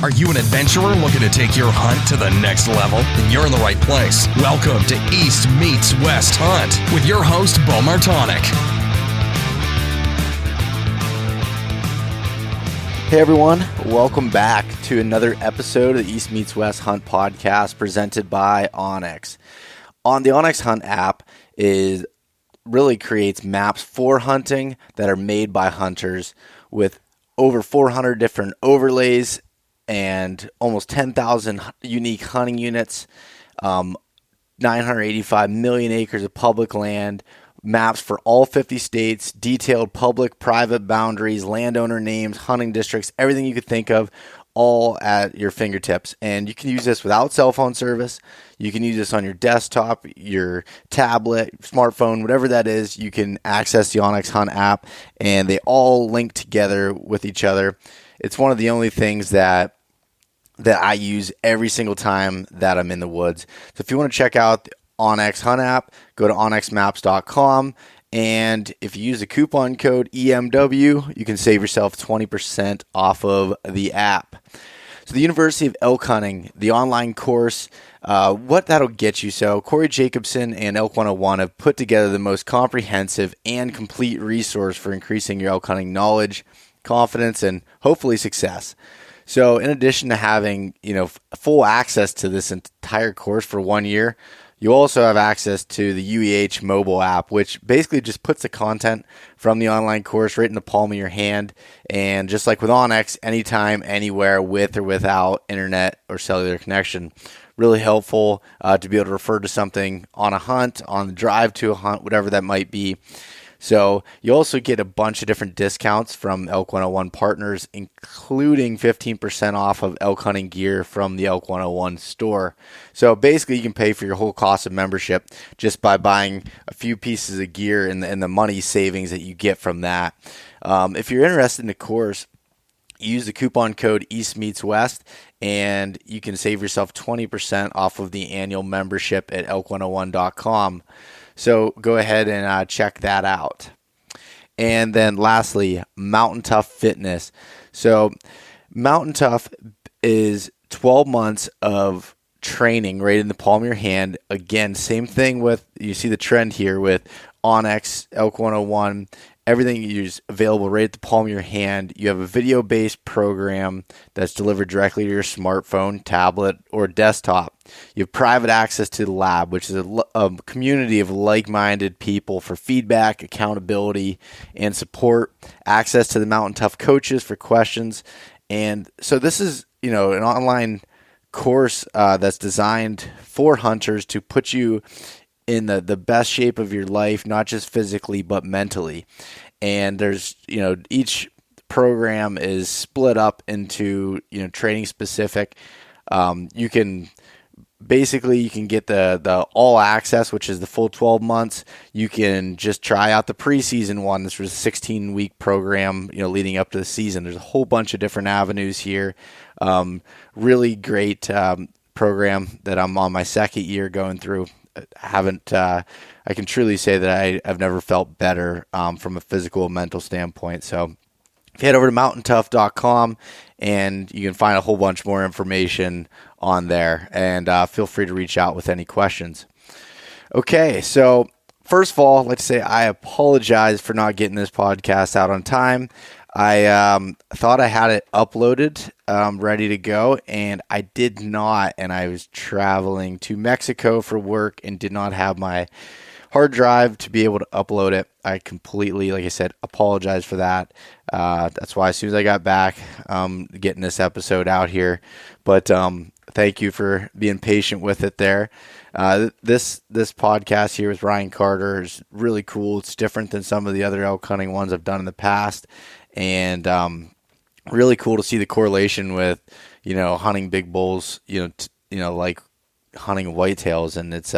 Are you an adventurer looking to take your hunt to the next level? Then you're in the right place. Welcome to East Meets West Hunt with your host, Bo Martonic. Hey everyone, welcome back to another episode of the East Meets West Hunt podcast presented by onX. On the onX Hunt app really creates maps for hunting that are made by hunters with over 400 different overlays and almost 10,000 unique hunting units, 985 million acres of public land, maps for all 50 states, detailed public, private boundaries, landowner names, hunting districts, everything you could think of, all at your fingertips. And you can use this without cell phone service. You can use this on your desktop, your tablet, smartphone, whatever that is. You can access the onX Hunt app, and they all link together with each other. It's one of the only things that I use every single time that I'm in the woods. So if you want to check out the onX Hunt app, go to onxmaps.com. And if you use the coupon code EMW, you can save yourself 20% off of the app. So the University of Elk Hunting, the online course, what that'll get you. So Corey Jacobson and Elk 101 have put together the most comprehensive and complete resource for increasing your elk hunting knowledge, confidence, and hopefully success. So in addition to having, full access to this entire course for 1 year, you also have access to the UEH mobile app, which basically just puts the content from the online course right in the palm of your hand. And just like with onX, anytime, anywhere, with or without internet or cellular connection. Really helpful to be able to refer to something on a hunt, on the drive to a hunt, whatever that might be. So you also get a bunch of different discounts from Elk 101 partners, including 15% off of elk hunting gear from the Elk 101 store. So basically you can pay for your whole cost of membership just by buying a few pieces of gear and the money savings that you get from that. If you're interested in the course, use the coupon code eastmeetswest and you can save yourself 20% off of the annual membership at elk101.com. So go ahead and check that out. And then lastly, Mountain Tough Fitness. So Mountain Tough is 12 months of training right in the palm of your hand. Again, same thing with, you see the trend here with onX, Elk 101, everything is available right at the palm of your hand. You have a video-based program that's delivered directly to your smartphone, tablet, or desktop. You have private access to the lab, which is a community of like-minded people for feedback, accountability, and support. Access to the Mountain Tough coaches for questions. And so this is, an online course that's designed for hunters to put you in the best shape of your life, not just physically, but mentally. And there's, each program is split up into, training specific. You can get the all access, which is the full 12 months. You can just try out the preseason one. This was a 16-week program, leading up to the season. There's a whole bunch of different avenues here. Really great program that I'm on my second year going through. I can truly say that I've never felt better from a physical and mental standpoint. So if you head over to mountaintough.com and you can find a whole bunch more information on there, and feel free to reach out with any questions. Okay, so first of all, let's say I apologize for not getting this podcast out on time. I thought I had it uploaded, ready to go, and I did not, and I was traveling to Mexico for work and did not have my hard drive to be able to upload it. I completely, like I said, apologize for that. That's why as soon as I got back, getting this episode out here, but thank you for being patient with it there. This podcast here with Ryan Carter is really cool. It's different than some of the other elk hunting ones I've done in the past. And really cool to see the correlation with, hunting big bulls, like hunting whitetails. And it's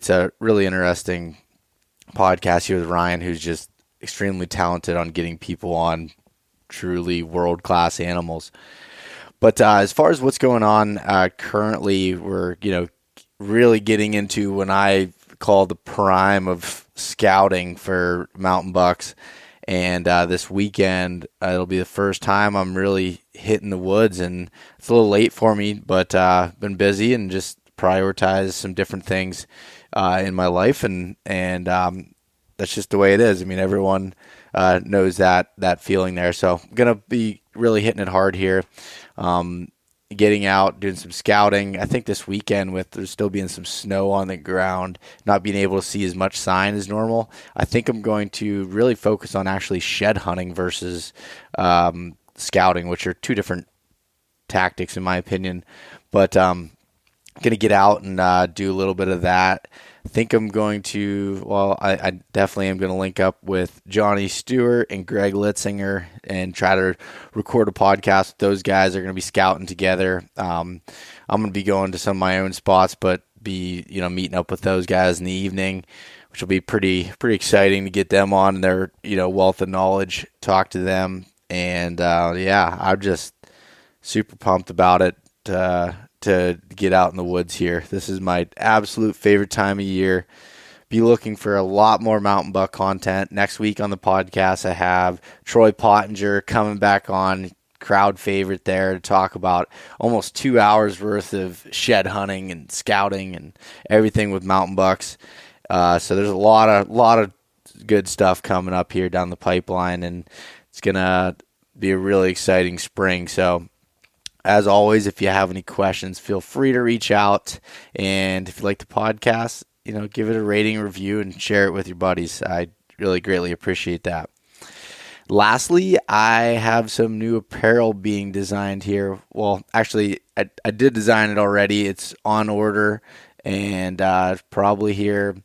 a really interesting podcast here with Ryan, who's just extremely talented on getting people on truly world-class animals. But as far as what's going on currently, we're, really getting into when I call the prime of scouting for mountain bucks. And this weekend, it'll be the first time I'm really hitting the woods, and it's a little late for me, but been busy and just prioritize some different things in my life, and that's just the way it is. I mean, everyone knows that feeling there. So I'm gonna be really hitting it hard here. Getting out, doing some scouting. I think this weekend, with there still being some snow on the ground, not being able to see as much sign as normal, I think I'm going to really focus on actually shed hunting versus scouting, which are two different tactics in my opinion. But going to get out and do a little bit of that. I think I'm going to, I definitely am going to link up with Johnny Stewart and Greg Litzinger and try to record a podcast with those guys. They're going to be scouting together. I'm going to be going to some of my own spots, but be, meeting up with those guys in the evening, which will be pretty exciting to get them on and their, wealth of knowledge, talk to them. And, I'm just super pumped about it. To get out in the woods here. This is my absolute favorite time of year. Be looking for a lot more mountain buck content. Next week on the podcast, I have Troy Pottinger coming back on, crowd favorite there, to talk about almost 2 hours worth of shed hunting and scouting and everything with mountain bucks. So there's a lot of good stuff coming up here down the pipeline, and it's gonna be a really exciting spring. So as always, if you have any questions, feel free to reach out. And if you like the podcast, give it a rating, review, and share it with your buddies. I really greatly appreciate that. Lastly, I have some new apparel being designed here. Well, actually, I did design it already. It's on order, and probably here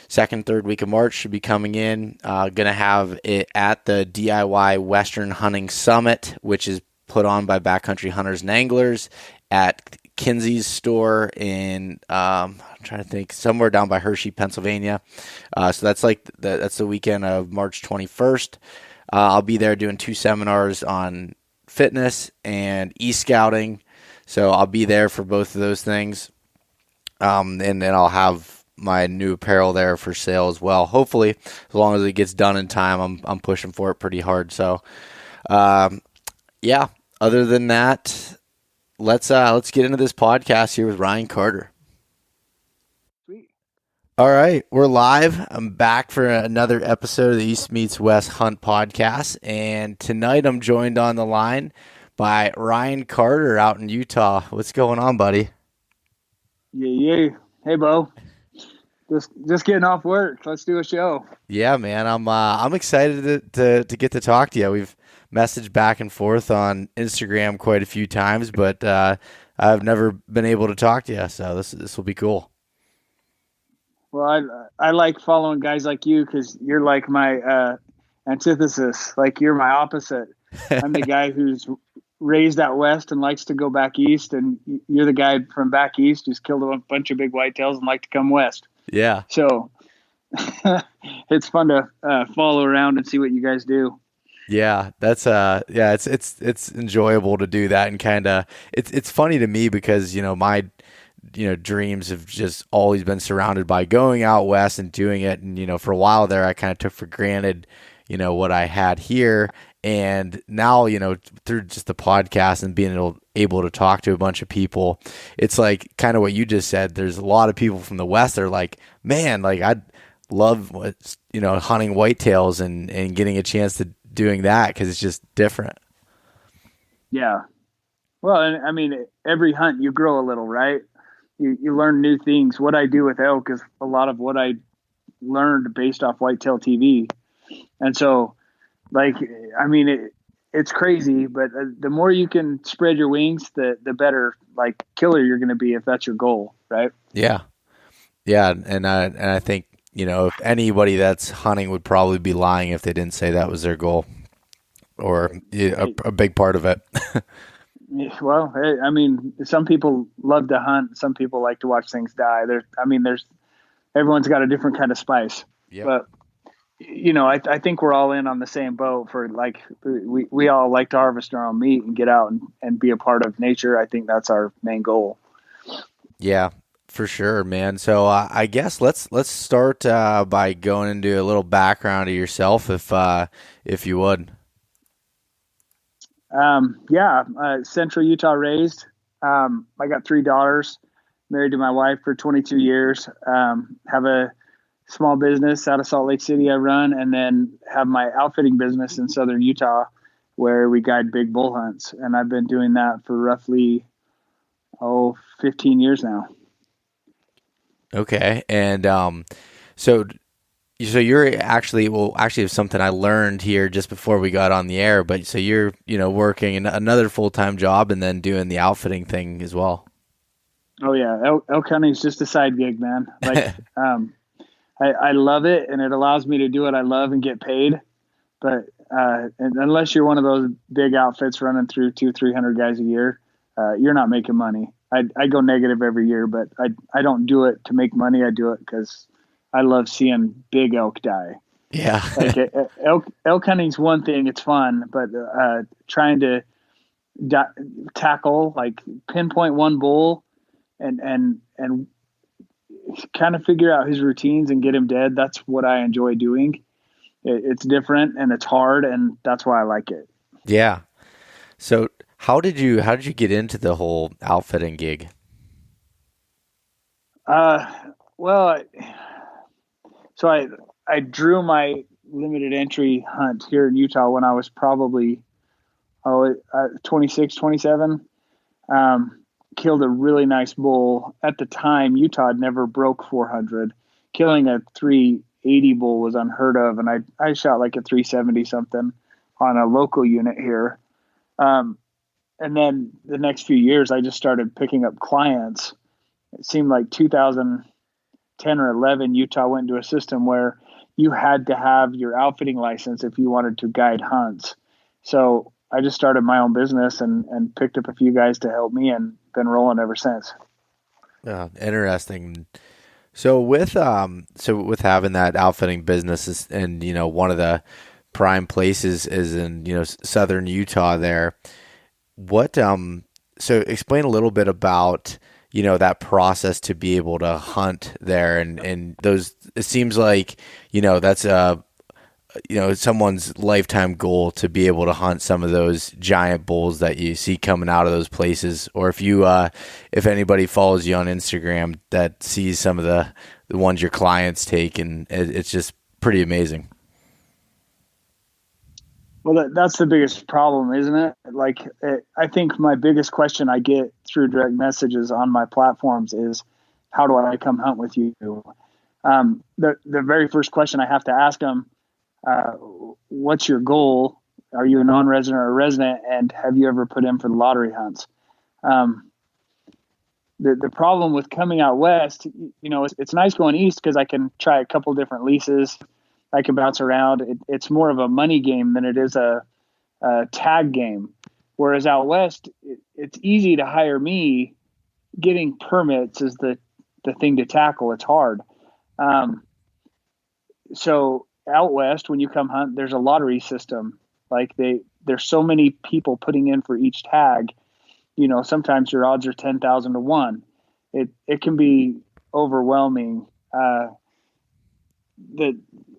second, third week of March should be coming in. Going to have it at the DIY Western Hunting Summit, which is put on by Backcountry Hunters and Anglers at Kinsey's store in, I'm trying to think, somewhere down by Hershey, Pennsylvania. So that's that's the weekend of March 21st. I'll be there doing 2 seminars on fitness and e-scouting. So I'll be there for both of those things. And then I'll have my new apparel there for sale as well. Hopefully, as long as it gets done in time, I'm pushing for it pretty hard. So, yeah. Other than that, let's get into this podcast here with Ryan Carter. Sweet. All right, we're live. I'm back for another episode of the East Meets West Hunt podcast, and tonight I'm joined on the line by Ryan Carter out in Utah. What's going on, buddy? Yeah. Hey, Bo. Just getting off work. Let's do a show. Yeah, man. I'm excited to get to talk to you. We've messaged back and forth on Instagram quite a few times, but I've never been able to talk to you, so this will be cool. Well, I like following guys like you because you're like my antithesis. Like, you're my opposite. I'm the guy who's raised out west and likes to go back east, and you're the guy from back east who's killed a bunch of big whitetails and like to come west. Yeah. So it's fun to follow around and see what you guys do. Yeah, that's it's enjoyable to do that, and kind of it's funny to me because my dreams have just always been surrounded by going out west and doing it, and for a while there I kind of took for granted what I had here, and now through just the podcast and being able to talk to a bunch of people, it's like kind of what you just said. There's a lot of people from the west that are like, man, like I'd love hunting whitetails and getting a chance to doing that because it's just different. Yeah. Well, and I mean, every hunt you grow a little, right? You learn new things. What I do with elk is a lot of what I learned based off whitetail TV. And so, like, I mean, it's crazy, but the more you can spread your wings, the better, like, killer you're going to be if that's your goal, right? Yeah. And I think, if anybody that's hunting would probably be lying if they didn't say that was their goal or a big part of it. Well, I mean, some people love to hunt. Some people like to watch things die. Everyone's got a different kind of spice. Yep. But, I think we're all in on the same boat for, like, we all like to harvest our own meat and get out and be a part of nature. I think that's our main goal. Yeah. For sure, man. So I guess let's start by going into a little background of yourself, if you would. Central Utah raised. I got 3 daughters, married to my wife for 22 years, have a small business out of Salt Lake City I run, and then have my outfitting business in Southern Utah where we guide big bull hunts. And I've been doing that for roughly, 15 years now. Okay. And so you're actually it's something I learned here just before we got on the air, but so you're, working another full-time job and then doing the outfitting thing as well. Oh yeah. Elk hunting is just a side gig, man. Like, I love it, and it allows me to do what I love and get paid. But unless you're one of those big outfits running through 200-300 guys a year, you're not making money. I go negative every year, but I don't do it to make money. I do it because I love seeing big elk die. Yeah. Like elk hunting's one thing; it's fun, but trying to tackle, like pinpoint one bull and kind of figure out his routines and get him dead. That's what I enjoy doing. It's different and it's hard, and that's why I like it. Yeah. So how did you get into the whole outfitting gig? So I drew my limited entry hunt here in Utah when I was probably 26, 27. Killed a really nice bull. At the time, Utah had never broke 400. Killing a 380 bull was unheard of, and I shot like a 370 something on a local unit here. And then the next few years, I just started picking up clients. It seemed like 2010 or 11, Utah went into a system where you had to have your outfitting license if you wanted to guide hunts. So I just started my own business and picked up a few guys to help me, and been rolling ever since. Interesting. So with having that outfitting business and, one of the prime places is in, Southern Utah there, so explain a little bit about, that process to be able to hunt there and those, it seems like, that's someone's lifetime goal to be able to hunt some of those giant bulls that you see coming out of those places. Or if anybody follows you on Instagram that sees some of the ones your clients take, and it's just pretty amazing. Well, that's the biggest problem, isn't it? Like, I think my biggest question I get through direct messages on my platforms is, how do I come hunt with you? The very first question I have to ask them, what's your goal? Are you a non-resident or a resident? And have you ever put in for the lottery hunts? The problem with coming out west, it's nice going east because I can try a couple different leases. I can bounce around. It's more of a money game than it is a tag game. Whereas out west, it's easy to hire me. Getting permits is the thing to tackle. It's hard. So out west, when you come hunt, there's a lottery system. Like there's so many people putting in for each tag. Sometimes your odds are 10,000 to 1. It can be overwhelming.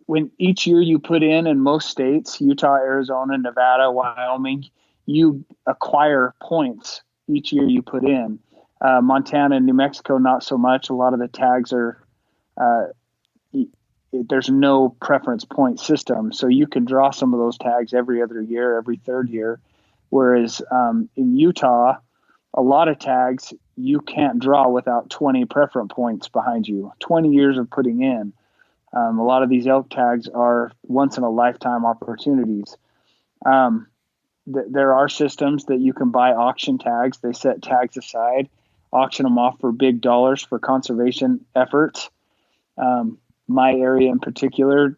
When each year you put in most states, Utah, Arizona, Nevada, Wyoming, you acquire points each year you put in. Montana and New Mexico, not so much. A lot of the tags are, there's no preference point system. So you can draw some of those tags every other year, every third year. Whereas in Utah, a lot of tags you can't draw without 20 preference points behind you, 20 years of putting in. A lot of these elk tags are once in a lifetime opportunities. There are systems that you can buy auction tags. They set tags aside, auction them off for big dollars for conservation efforts. My area in particular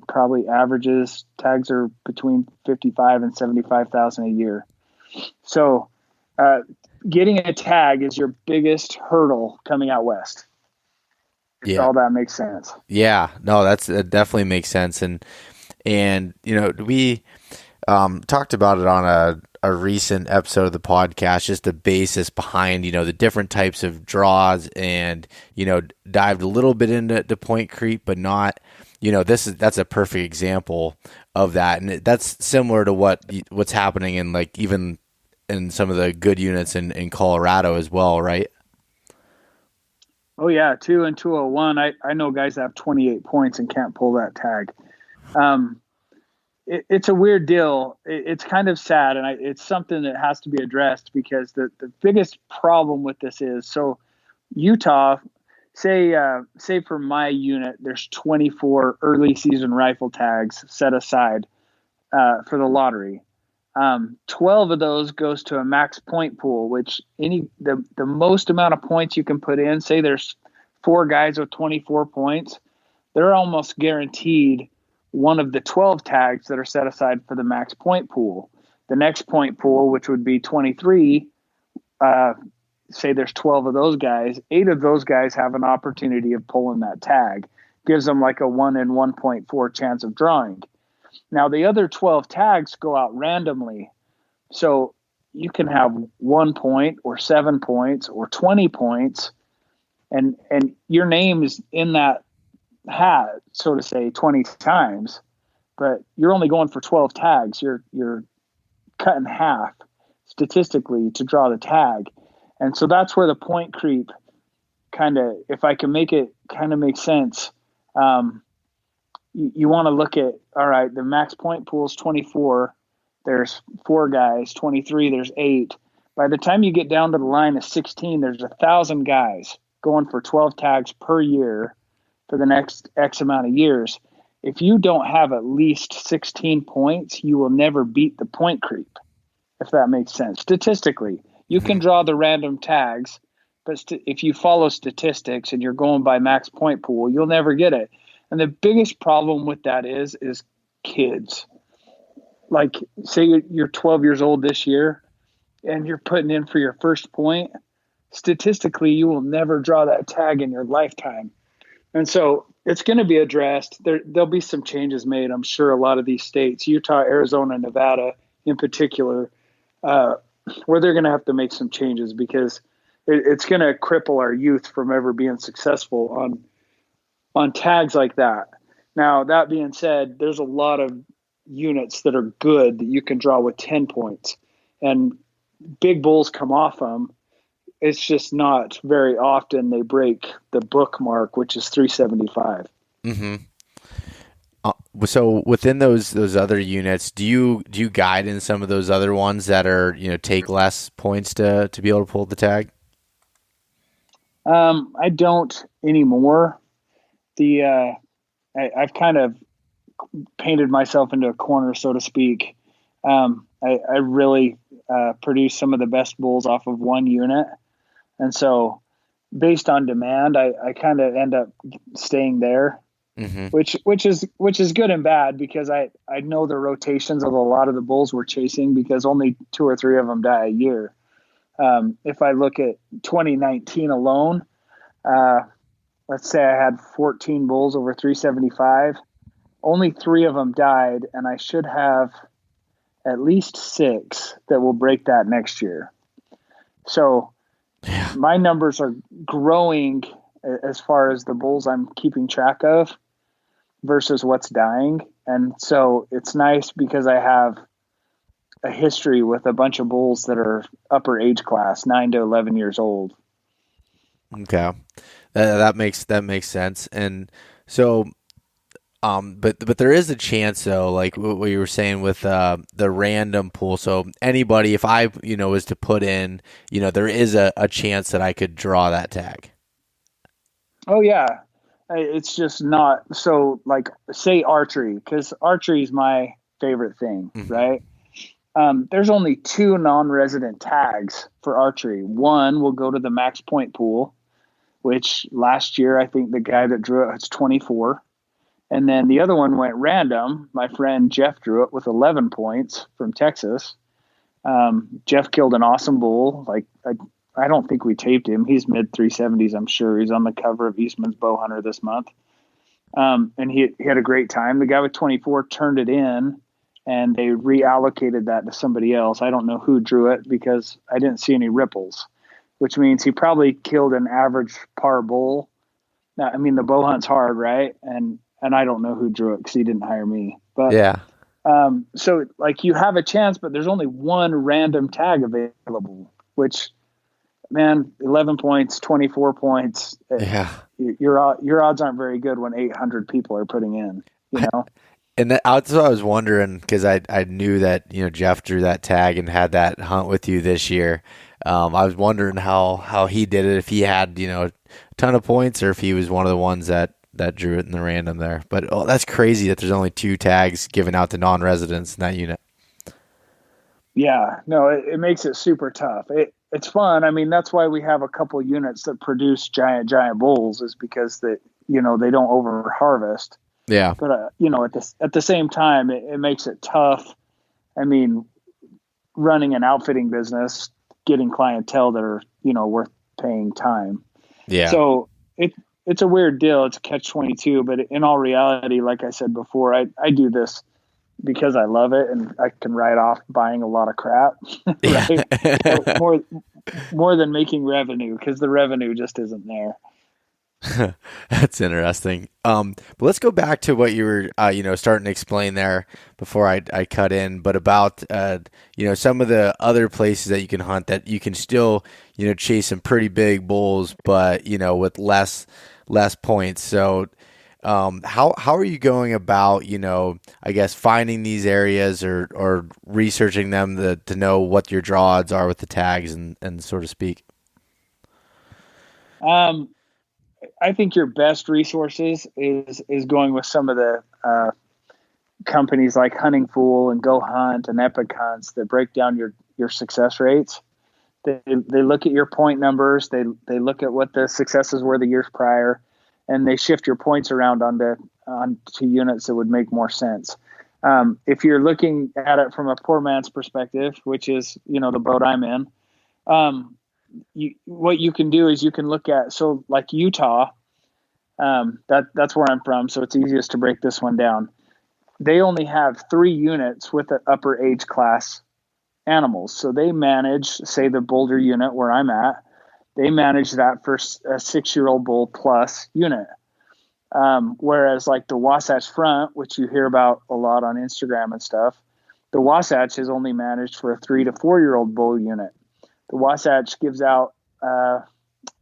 probably averages tags are between 55 and 75,000 a year. So getting a tag is your biggest hurdle coming out west. Yeah. All that makes sense. Yeah, no, that definitely makes sense. And we talked about it on a recent episode of the podcast, just the basis behind, the different types of draws and, dived a little bit into point creep, but not that's a perfect example of that, and that's similar to what's happening in like even in some of the good units in Colorado as well, right? Oh yeah, 2 and 201. I know guys that have 28 points and can't pull that tag. Um, it's a weird deal. It's kind of sad, and it's something that has to be addressed because the biggest problem with this is, so Utah, say for my unit, there's 24 early season rifle tags set aside for the lottery. 12 of those goes to a max point pool, which the most amount of points you can put in, say there's 4 guys with 24 points, they're almost guaranteed one of the 12 tags that are set aside for the max point pool. The next point pool, which would be 23, say there's 12 of those guys, 8 of those guys have an opportunity of pulling that tag. Gives them like a 1 in 1.4 chance of drawing. Now, the other 12 tags go out randomly. So you can have 1 point or 7 points or 20 points, and your name is in that hat, so to say, 20 times, but you're only going for 12 tags. You're cut in half statistically to draw the tag. And so that's where the point creep kind of, if I can make it kind of make sense, you want to look at, all right, the max point pool is 24. There's 4 guys, 23, there's 8. By the time you get down to the line of 16, there's 1,000 guys going for 12 tags per year for the next X amount of years. If you don't have at least 16 points, you will never beat the point creep, if that makes sense. Statistically, you can draw the random tags, but if you follow statistics and you're going by max point pool, you'll never get it. And the biggest problem with that is kids. Like, say you're 12 years old this year and you're putting in for your first point, statistically, you will never draw that tag in your lifetime. And so it's going to be addressed. There'll be some changes made. I'm sure a lot of these states, Utah, Arizona, Nevada in particular, where they're going to have to make some changes because it's going to cripple our youth from ever being successful on tags like that. Now, that being said, there's a lot of units that are good that you can draw with 10 points, and big bulls come off them. It's just not very often they break the book mark, which is 375. Mm-hmm. So within those other units, do you guide in some of those other ones that are, take less points to be able to pull the tag? I don't anymore. I've kind of painted myself into a corner, so to speak. I really produce some of the best bulls off of one unit. And so based on demand, I kind of end up staying there, which is good and bad because I know the rotations of a lot of the bulls we're chasing because only 2 or 3 of them die a year. If I look at 2019 alone, let's say I had 14 bulls over 375, only 3 of them died, and I should have at least 6 that will break that next year. So my numbers are growing as far as the bulls I'm keeping track of versus what's dying. And so it's nice because I have a history with a bunch of bulls that are upper age class, 9 to 11 years old. Okay. That makes sense. And so, but there is a chance though, like what you were saying with the random pool. So anybody, if I, was to put in, there is a chance that I could draw that tag. Oh yeah. It's just not so, like, say archery, because archery is my favorite thing, right? There's only 2 non-resident tags for archery. One will go to the max point pool, which last year I think the guy that drew it's 24. And then the other one went random. My friend Jeff drew it with 11 points from Texas. Jeff killed an awesome bull. Like, I don't think we taped him. He's mid 370s, I'm sure. He's on the cover of Eastman's Bow Hunter this month. And he had a great time. The guy with 24 turned it in, and they reallocated that to somebody else. I don't know who drew it because I didn't see any ripples, which means he probably killed an average par bull. Now, I mean, the bow hunt's hard, right? And and I don't know who drew it because he didn't hire me. But Yeah. so like you have a chance, but there's only one random tag available, which, man, 11 points, 24 points. Yeah. Your odds aren't very good when 800 people are putting in, you know? And that's what I was wondering, because I knew that, Jeff drew that tag and had that hunt with you this year. I was wondering how he did it, if he had, a ton of points, or if he was one of the ones that drew it in the random there. But that's crazy that there's only 2 tags given out to non-residents in that unit. Yeah, no, it makes it super tough. It's fun. I mean, that's why we have a couple units that produce giant bulls, is because they don't over harvest. Yeah. But at the same time, it makes it tough. I mean, running an outfitting business, getting clientele that are worth paying time. Yeah. So it's a weird deal. It's a catch-22. But in all reality, like I said before, I do this because I love it, and I can write off buying a lot of crap, right? more than making revenue, because the revenue just isn't there. That's interesting. But let's go back to what you were, starting to explain there before I cut in, but about, some of the other places that you can hunt that you can still, chase some pretty big bulls, but, with less points. So, how are you going about, I guess finding these areas or researching them to know what your draw odds are with the tags and so to speak? I think your best resources is going with some of the companies like Hunting Fool and Go Hunt and Epic Hunts that break down your success rates. They look at your point numbers. They look at what the successes were the years prior, and they shift your points around onto units that would make more sense. If you're looking at it from a poor man's perspective, which is the boat I'm in, what you can do is you can look at, so like Utah, that's where I'm from, so it's easiest to break this one down. They only have 3 units with an upper age class animals, so they manage, say, the Boulder unit where I'm at, they manage that for a 6-year-old bull plus unit. Whereas like the Wasatch Front, which you hear about a lot on Instagram and stuff, the Wasatch is only managed for a 3 to 4-year-old bull unit. The Wasatch gives out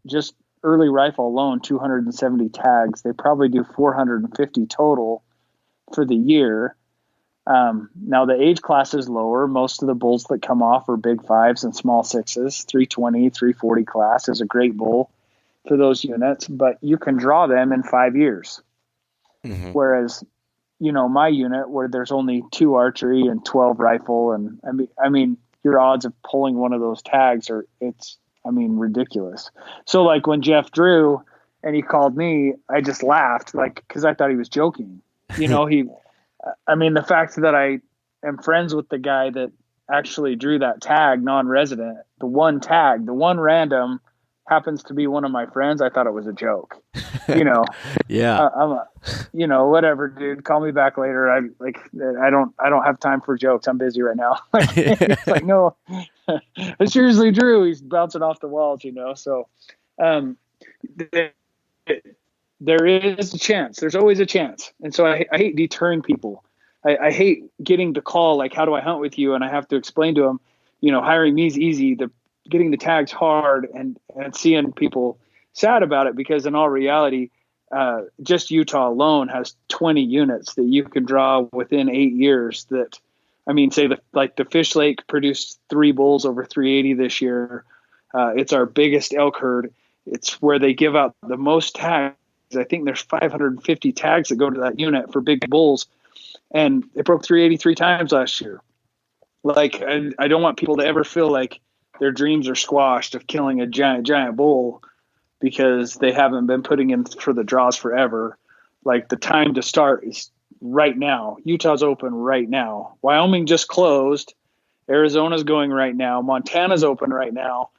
just early rifle alone 270 tags. They probably do 450 total for the year. Now the age class is lower. Most of the bulls that come off are big 5s and small 6s. 320, 340 class is a great bull for those units, but you can draw them in 5 years. Mm-hmm. Whereas, my unit where there's only 2 archery and 12 rifle, and I mean, your odds of pulling one of those tags are ridiculous. So like when Jeff drew and he called me, I just laughed, like, cause I thought he was joking. The fact that I am friends with the guy that actually drew that tag, non-resident, the one random happens to be one of my friends. I thought it was a joke, Yeah. Whatever, dude, call me back later. I don't have time for jokes. I'm busy right now. It's like, no, I seriously drew. He's bouncing off the walls, So, there is a chance. There's always a chance. And so I hate deterring people. I hate getting the call, like, how do I hunt with you? And I have to explain to them, hiring me is easy. Getting the tags hard, and seeing people sad about it, because in all reality, just Utah alone has 20 units that you can draw within 8 years. That, say the Fish Lake produced 3 bulls over 380 this year. It's our biggest elk herd. It's where they give out the most tags. I think there's 550 tags that go to that unit for big bulls, and it broke 383 times last year. Like, I don't want people to ever feel like their dreams are squashed of killing a giant bull because they haven't been putting in for the draws forever. Like, the time to start is right now. Utah's open right now. Wyoming just closed. Arizona's going right now. Montana's open right now.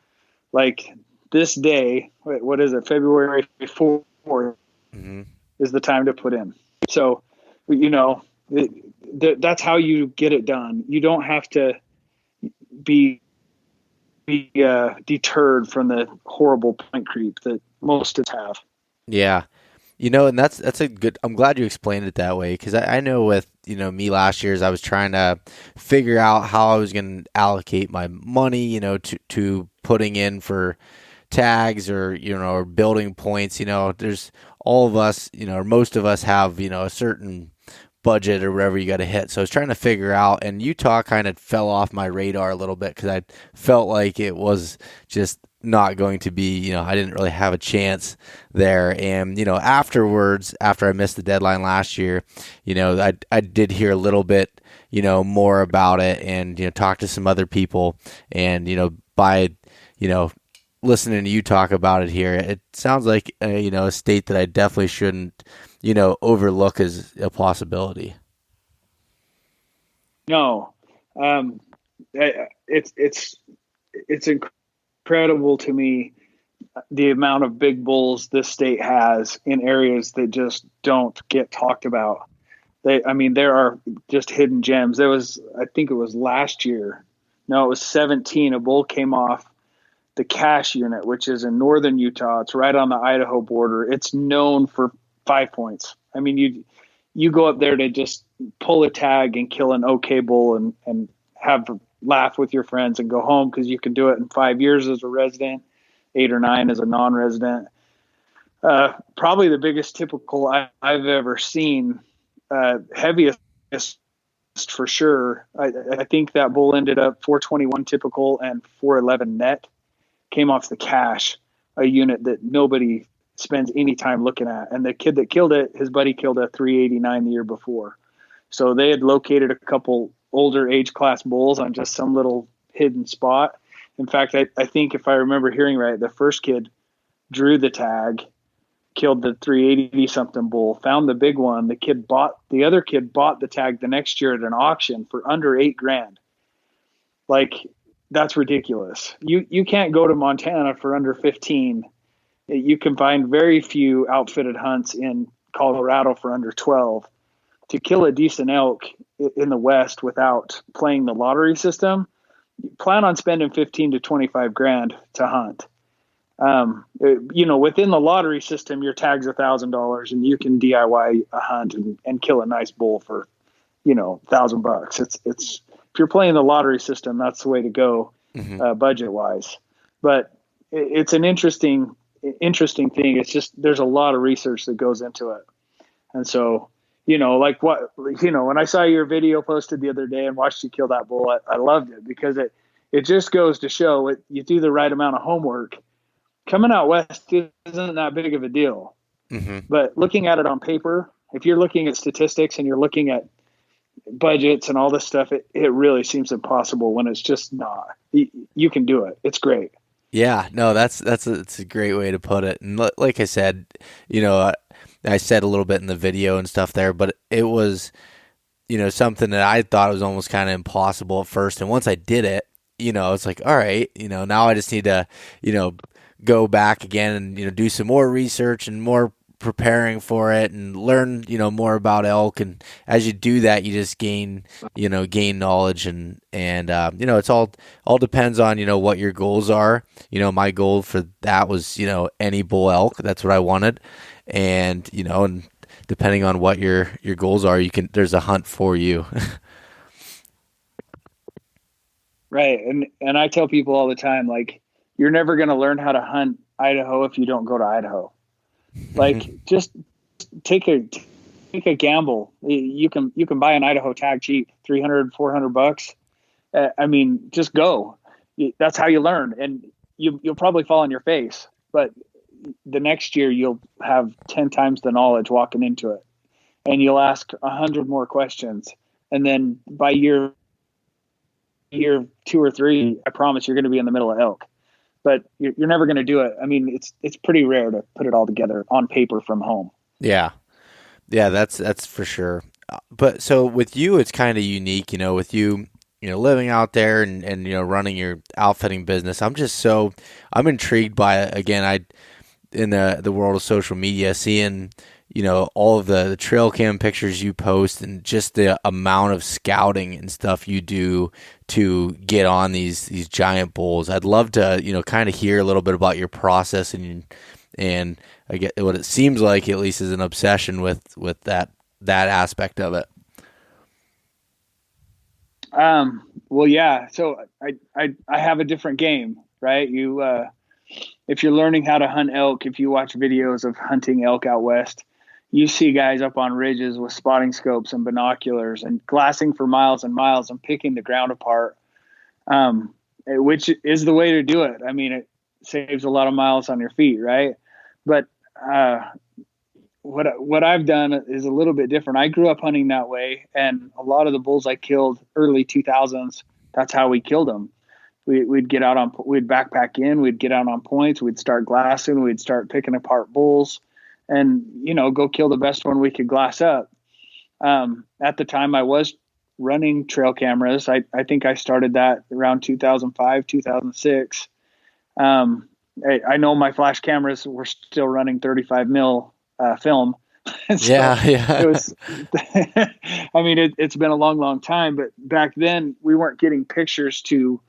Like, this day, what is it? February 4th mm-hmm. is the time to put in. So, that's how you get it done. You don't have to be deterred from the horrible point creep that most of us have. Yeah. And that's a good. I'm glad you explained it that way, because I know with me last year, as I was trying to figure out how I was going to allocate my money, to putting in for tags or building points. There's all of us, or most of us have a certain budget or whatever you got to hit. So I was trying to figure out, and Utah kind of fell off my radar a little bit because I felt like it was just not going to be, I didn't really have a chance there. And, afterwards, after I missed the deadline last year, I did hear a little bit, more about it, and, talk to some other people, and, by, listening to you talk about it here, it sounds like, a state that I definitely shouldn't, overlook as a possibility. No, it's incredible to me the amount of big bulls this state has in areas that just don't get talked about. There are just hidden gems. I think it was last year. No, it was 17. A bull came off the Cache unit, which is in northern Utah. It's right on the Idaho border. It's known for 5 points. You go up there to just pull a tag and kill an okay bull and have a laugh with your friends and go home, because you can do it in 5 years as a resident, 8 or 9 as a non-resident. Probably the biggest typical I've ever seen, heaviest for sure. I think that bull ended up 421 typical and 411 net. Came off the Cache, a unit that nobody spends any time looking at. And the kid that killed it, his buddy killed a 389 the year before. So they had located a couple older age class bulls on just some little hidden spot. In fact, I think if I remember hearing right, the first kid drew the tag, killed the 380 something bull, found the big one. The other kid bought the tag the next year at an auction for under $8,000. Like, that's ridiculous. You can't go to Montana for under 15. You can find very few outfitted hunts in Colorado for under 12. To kill a decent elk in the West without playing the lottery system, plan on spending 15 to 25 grand to hunt. Within the lottery system, your tag's $1,000 and you can DIY a hunt and kill a nice bull for, $1,000. It's if you're playing the lottery system, that's the way to go, budget wise. But it's an interesting thing. It's just, there's a lot of research that goes into it. And so, when I saw your video posted the other day and watched you kill that bull, I loved it, because it just goes to show you do the right amount of homework. Coming out West isn't that big of a deal, but looking at it on paper, if you're looking at statistics and you're looking at budgets and all this stuff, it really seems impossible when it's just not. You can do it. It's great. Yeah, no, that's a great way to put it. And like I said, I said a little bit in the video and stuff there, but it was, something that I thought was almost kind of impossible at first. And once I did it, it's like, all right, now I just need to, go back again and, do some more research and more preparing for it and learn, more about elk. And as you do that, you just gain knowledge and it's all depends on, what your goals are. My goal for that was, any bull elk. That's what I wanted. And, and depending on what your goals are, there's a hunt for you. Right. And I tell people all the time, like, you're never going to learn how to hunt Idaho if you don't go to Idaho. Like, just take a gamble. You can buy an Idaho tag cheap, $300, $400. Just go. That's how you learn. And you'll probably fall on your face, but the next year you'll have 10 times the knowledge walking into it, and you'll ask 100 more questions. And then by year 2 or 3, I promise you're going to be in the middle of elk, but you're never going to do it. It's pretty rare to put it all together on paper from home. Yeah, that's for sure. But so with you, it's kind of unique, with you, living out there and running your outfitting business. I'm intrigued by, again, in the world of social media, seeing, all of the trail cam pictures you post and just the amount of scouting and stuff you do to get on these giant bulls. I'd love to, kind of hear a little bit about your process and and I get what it seems like at least is an obsession with that aspect of it. Well, yeah. So I have a different game, right? If you're learning how to hunt elk, if you watch videos of hunting elk out west, you see guys up on ridges with spotting scopes and binoculars and glassing for miles and miles and picking the ground apart, which is the way to do it. I mean, it saves a lot of miles on your feet, right? But what I've done is a little bit different. I grew up hunting that way, and a lot of the bulls I killed early 2000s, that's how we killed them. We'd backpack in, we'd get out on points, we'd start glassing, we'd start picking apart bulls, and go kill the best one we could glass up. At the time, I was running trail cameras. I think I started that around 2005, 2006. I know my flash cameras were still running 35 mil film. So yeah. It was, I mean, it's been a long, long time, but back then we weren't getting pictures to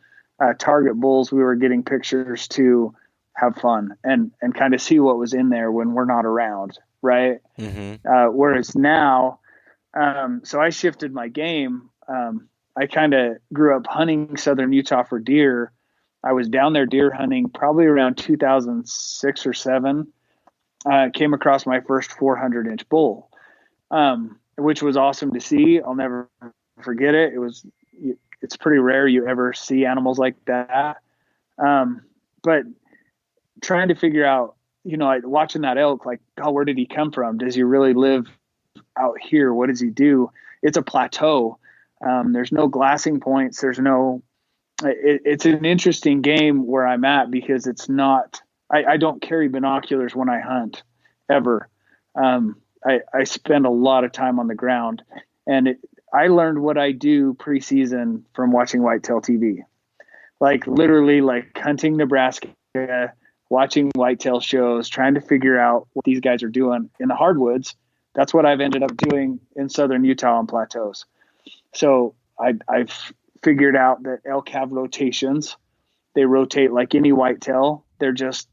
target bulls. We were getting pictures to have fun and kind of see what was in there when we're not around. Right. Mm-hmm. Whereas now, so I shifted my game. I kind of grew up hunting southern Utah for deer. I was down there deer hunting probably around 2006 or 7. Came across my first 400-inch bull, which was awesome to see. I'll never forget it. It's pretty rare you ever see animals like that. But trying to figure out, watching that elk, like, oh, where did he come from? Does he really live out here? What does he do? It's a plateau. There's no glassing points. It's an interesting game where I'm at because it's not, I don't carry binoculars when I hunt ever. I spend a lot of time on the ground, and I learned what I do preseason from watching Whitetail TV, like literally like hunting Nebraska, watching whitetail shows, trying to figure out what these guys are doing in the hardwoods. That's what I've ended up doing in southern Utah on plateaus. So I've figured out that elk have rotations. They rotate like any whitetail. They're just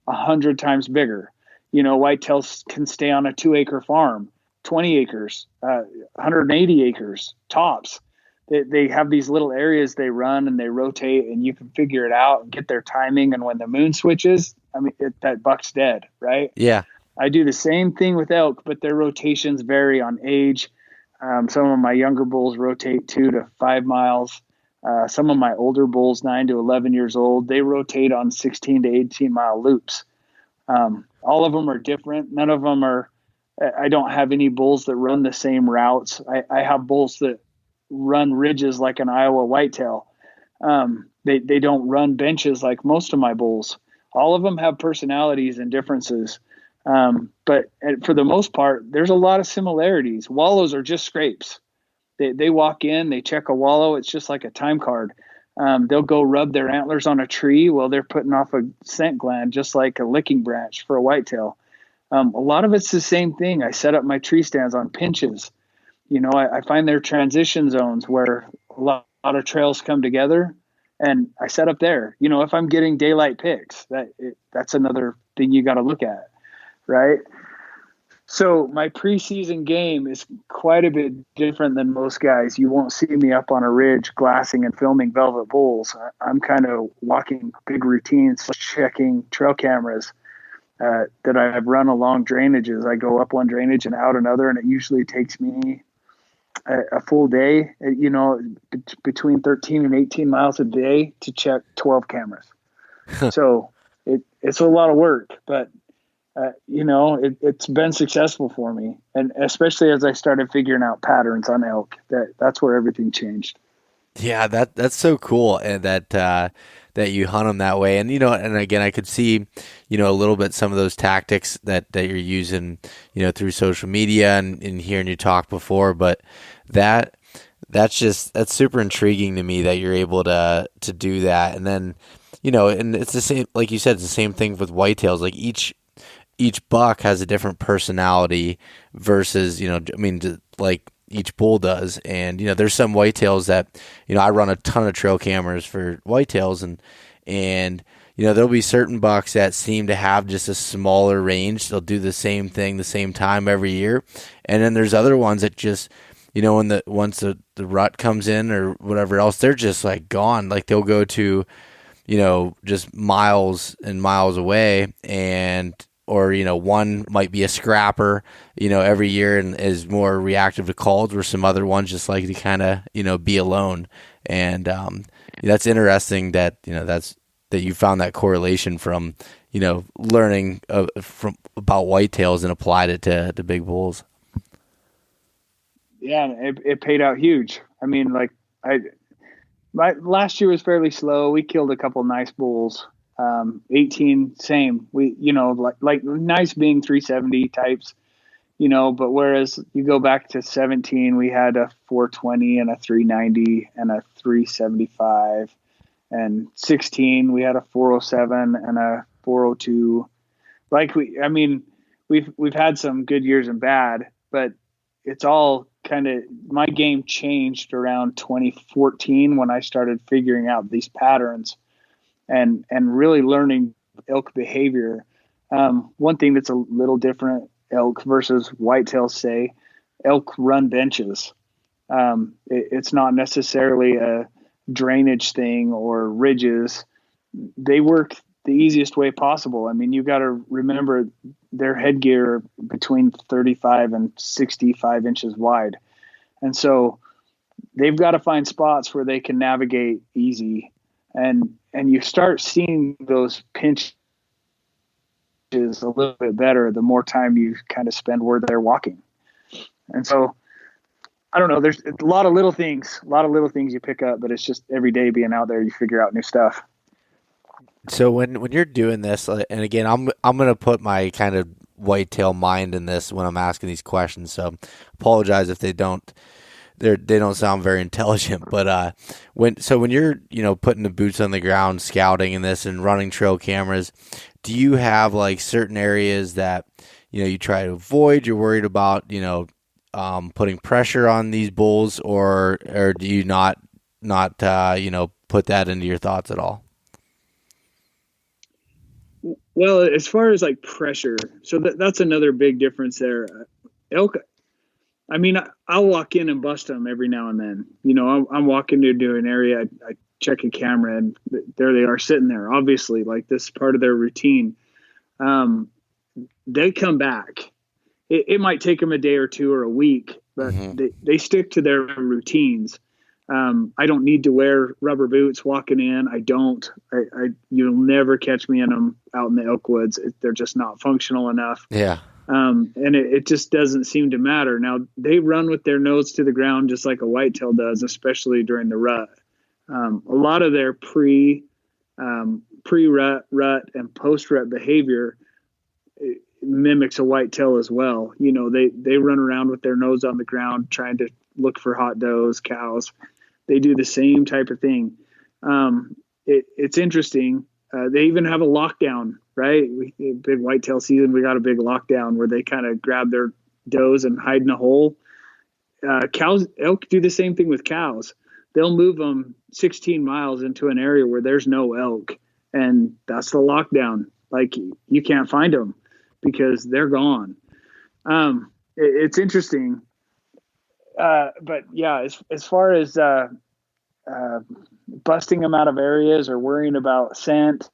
100 times bigger. Whitetails can stay on a 2-acre farm, 20 acres, 180 acres tops. They have these little areas they run and they rotate, and you can figure it out and get their timing. And when the moon switches, I mean, that buck's dead, right? Yeah. I do the same thing with elk, but their rotations vary on age. Some of my younger bulls rotate 2 to 5 miles. Some of my older bulls, 9 to 11 years old, they rotate on 16 to 18 mile loops. All of them are different. None of them are, I don't have any bulls that run the same routes. I have bulls that run ridges like an Iowa whitetail. They don't run benches like most of my bulls. All of them have personalities and differences. But for the most part, there's a lot of similarities. Wallows are just scrapes. They walk in, they check a wallow. It's just like a time card. They'll go rub their antlers on a tree while they're putting off a scent gland, just like a licking branch for a whitetail. A lot of it's the same thing. I set up my tree stands on pinches. I find their transition zones where a lot of trails come together, and I set up there. If I'm getting daylight picks, that's another thing you got to look at, right? So my preseason game is quite a bit different than most guys. You won't see me up on a ridge glassing and filming velvet bulls. I'm kind of walking big routines, checking trail cameras that I've run along drainages. I go up one drainage and out another, and it usually takes me a full day, between 13 and 18 miles a day to check 12 cameras. So it's a lot of work, but it's been successful for me. And especially as I started figuring out patterns on elk, that's where everything changed. Yeah, that's so cool. And that you hunt them that way. And, and again, I could see, a little bit some of those tactics that you're using, through social media and hearing you talk before, but that's super intriguing to me that you're able to do that. And then, and it's the same, like you said, it's the same thing with whitetails. Like each buck has a different personality versus, like each bull does. And, there's some whitetails that, I run a ton of trail cameras for whitetails, And there'll be certain bucks that seem to have just a smaller range. They'll do the same thing the same time every year. And then there's other ones that just, once the rut comes in or whatever else, they're just like gone. Like they'll go to, just miles and miles away, or one might be a scrapper, every year and is more reactive to calls, where some other ones just like to kind of, be alone. And that's interesting that, that you found that correlation from, learning about whitetails and applied it to big bulls. Yeah, it paid out huge. I mean, like my last year was fairly slow. We killed a couple nice bulls. 18, same. We, like nice being 370 types, but whereas you go back to 17, we had a 420 and a 390 and a 375, and 16, we had a 407 and a 402. We've had some good years and bad, but it's all kind of, my game changed around 2014 when I started figuring out these patterns and really learning elk behavior. One thing that's a little different, elk versus whitetails, say elk run benches. It's not necessarily a drainage thing or ridges. They work the easiest way possible. I mean, you got to remember their headgear between 35 and 65 inches wide. And so they've got to find spots where they can navigate easy. And you start seeing those pinches a little bit better the more time you kind of spend where they're walking. And so, I don't know, there's a lot of little things you pick up, but it's just every day being out there, you figure out new stuff. So when you're doing this, and again, I'm going to put my kind of whitetail mind in this when I'm asking these questions. So apologize if they don't sound very intelligent. But when you're putting the boots on the ground, scouting in this and running trail cameras, do you have like certain areas that you try to avoid? You're worried about putting pressure on these bulls, or do you not put that into your thoughts at all? Well, as far as like pressure, so that's another big difference there. Elk, I mean, I'll walk in and bust them every now and then. I'm walking into an area, I check a camera, and there they are sitting there. Obviously, like this is part of their routine. They come back. It might take them a day or two or a week, but they stick to their routines. I don't need to wear rubber boots walking in. I don't. You'll never catch me in them out in the elk woods. They're just not functional enough. Yeah. And it just doesn't seem to matter. Now, they run with their nose to the ground just like a whitetail does, especially during the rut. A lot of their pre-rut, rut, and post-rut behavior mimics a whitetail as well. They run around with their nose on the ground trying to look for hot does, cows. They do the same type of thing. It's interesting. They even have a lockdown, right? Big whitetail season, we got a big lockdown where they kind of grab their does and hide in a hole. Elk do the same thing with cows. They'll move them 16 miles into an area where there's no elk, and that's the lockdown. Like, you can't find them because they're gone. It's interesting. But yeah, as far as busting them out of areas or worrying about scent,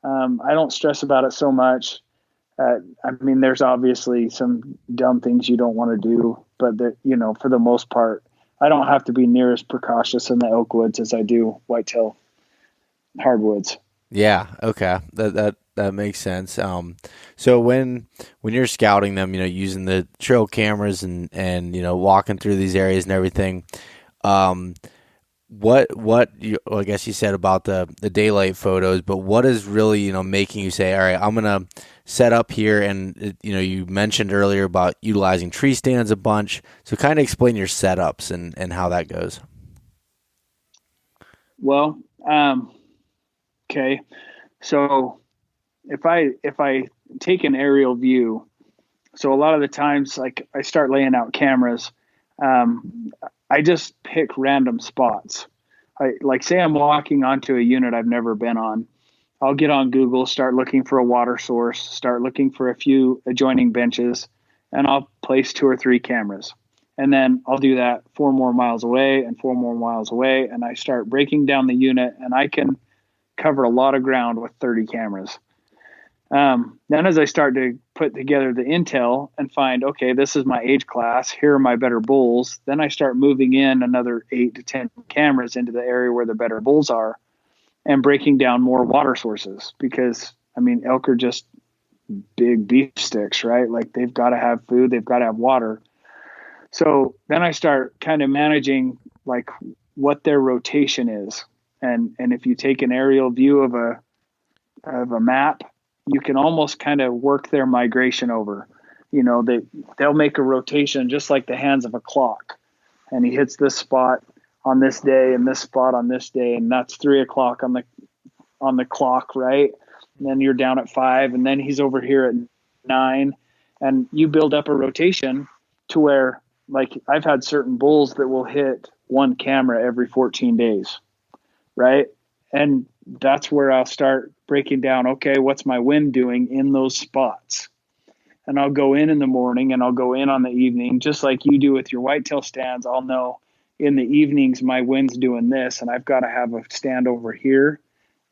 I don't stress about it so much. I mean, there's obviously some dumb things you don't want to do, but for the most part, I don't have to be near as precautious in the elk woods as I do whitetail hardwoods. Yeah. Okay. That makes sense. So when you're scouting them, using the trail cameras and walking through these areas and everything, what I guess you said about the daylight photos, but what is really making you say, all right, I'm gonna set up here? And you mentioned earlier about utilizing tree stands a bunch, so kind of explain your setups and how that goes. Well, okay, so if I take an aerial view, so a lot of the times, like, I start laying out cameras, I just pick random spots. Say I'm walking onto a unit I've never been on. I'll get on Google, start looking for a water source, start looking for a few adjoining benches, and I'll place 2 or 3 cameras. And then I'll do that 4 more miles away and 4 more miles away. And I start breaking down the unit, and I can cover a lot of ground with 30 cameras. Then as I start to put together the intel and find, okay, this is my age class, here are my better bulls, then I start moving in another 8 to 10 cameras into the area where the better bulls are and breaking down more water sources, because I mean, elk are just big beef sticks, right? Like they've got to have food, they've got to have water. So then I start kind of managing like what their rotation is. And if you take an aerial view of a map, you can almost kind of work their migration over. You know, they'll make a rotation just like the hands of a clock. And he hits this spot on this day and this spot on this day, and that's 3:00 on the clock, right? And then you're down at 5, and then he's over here at 9, and you build up a rotation to where, like, I've had certain bulls that will hit 1 camera every 14 days, right? And that's where I'll start breaking down, okay, what's my wind doing in those spots? And I'll go in the morning and I'll go in on the evening, just like you do with your whitetail stands. I'll know in the evenings my wind's doing this, and I've got to have a stand over here,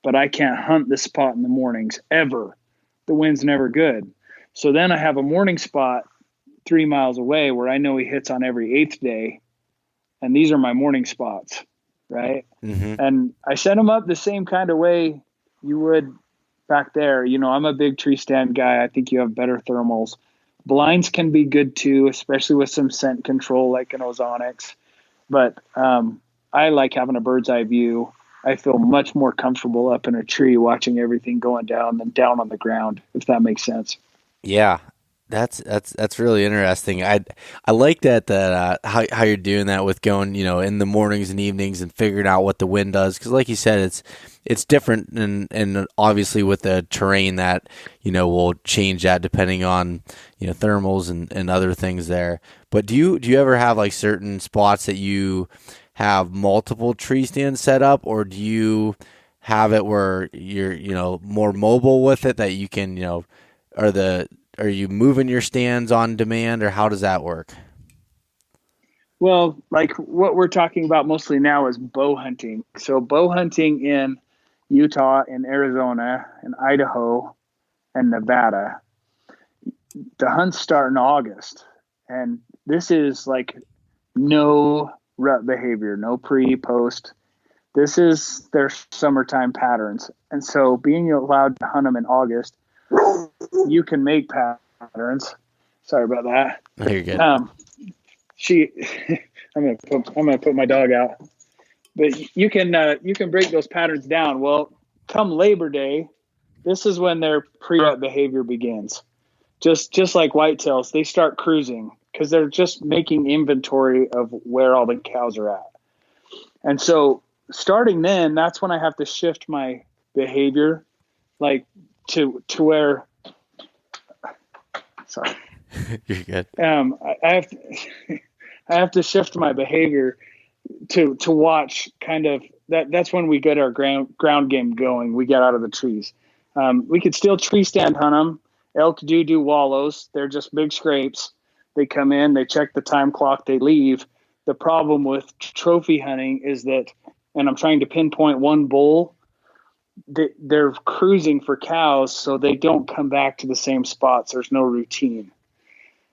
but I can't hunt this spot in the mornings ever. The wind's never good. So then I have a morning spot 3 miles away where I know he hits on every 8th day, and these are my morning spots, right? Mm-hmm. And I set them up the same kind of way you would back there. You know, I'm a big tree stand guy. I think you have better thermals. Blinds can be good too, especially with some scent control like an ozonics. But I like having a bird's eye view. I feel much more comfortable up in a tree watching everything going down than down on the ground, if that makes sense. Yeah, that's really interesting. I like that how you're doing that with going, you know, in the mornings and evenings and figuring out what the wind does, because like you said, it's different, and obviously with the terrain that, you know, will change that depending on, you know, thermals and other things there. But do you ever have like certain spots that you have multiple tree stands set up, or do you have it where you're, you know, more mobile with it, that you can, you know, are you moving your stands on demand, or how does that work? Well, like what we're talking about mostly now is bow hunting. So bow hunting in Utah and Arizona and Idaho and Nevada, the hunts start in August. And this is like no rut behavior, no pre, post. This is their summertime patterns. And so being allowed to hunt them in August, you can make patterns. Sorry about that. You're good. I'm gonna put my dog out. But you can break those patterns down. Well, come Labor Day, this is when their pre-rut behavior begins. Just like whitetails, they start cruising because they're just making inventory of where all the cows are at. And so starting then, that's when I have to shift my behavior, like to where. Sorry. You're good. I have to shift my behavior to watch kind of that. That's when we get our ground game going. We get out of the trees. We could still tree stand hunt them. Elk do wallows. They're just big scrapes. They come in, they check the time clock, they leave. The problem with trophy hunting is that, and I'm trying to pinpoint one bull, they're cruising for cows, so they don't come back to the same spots. There's no routine.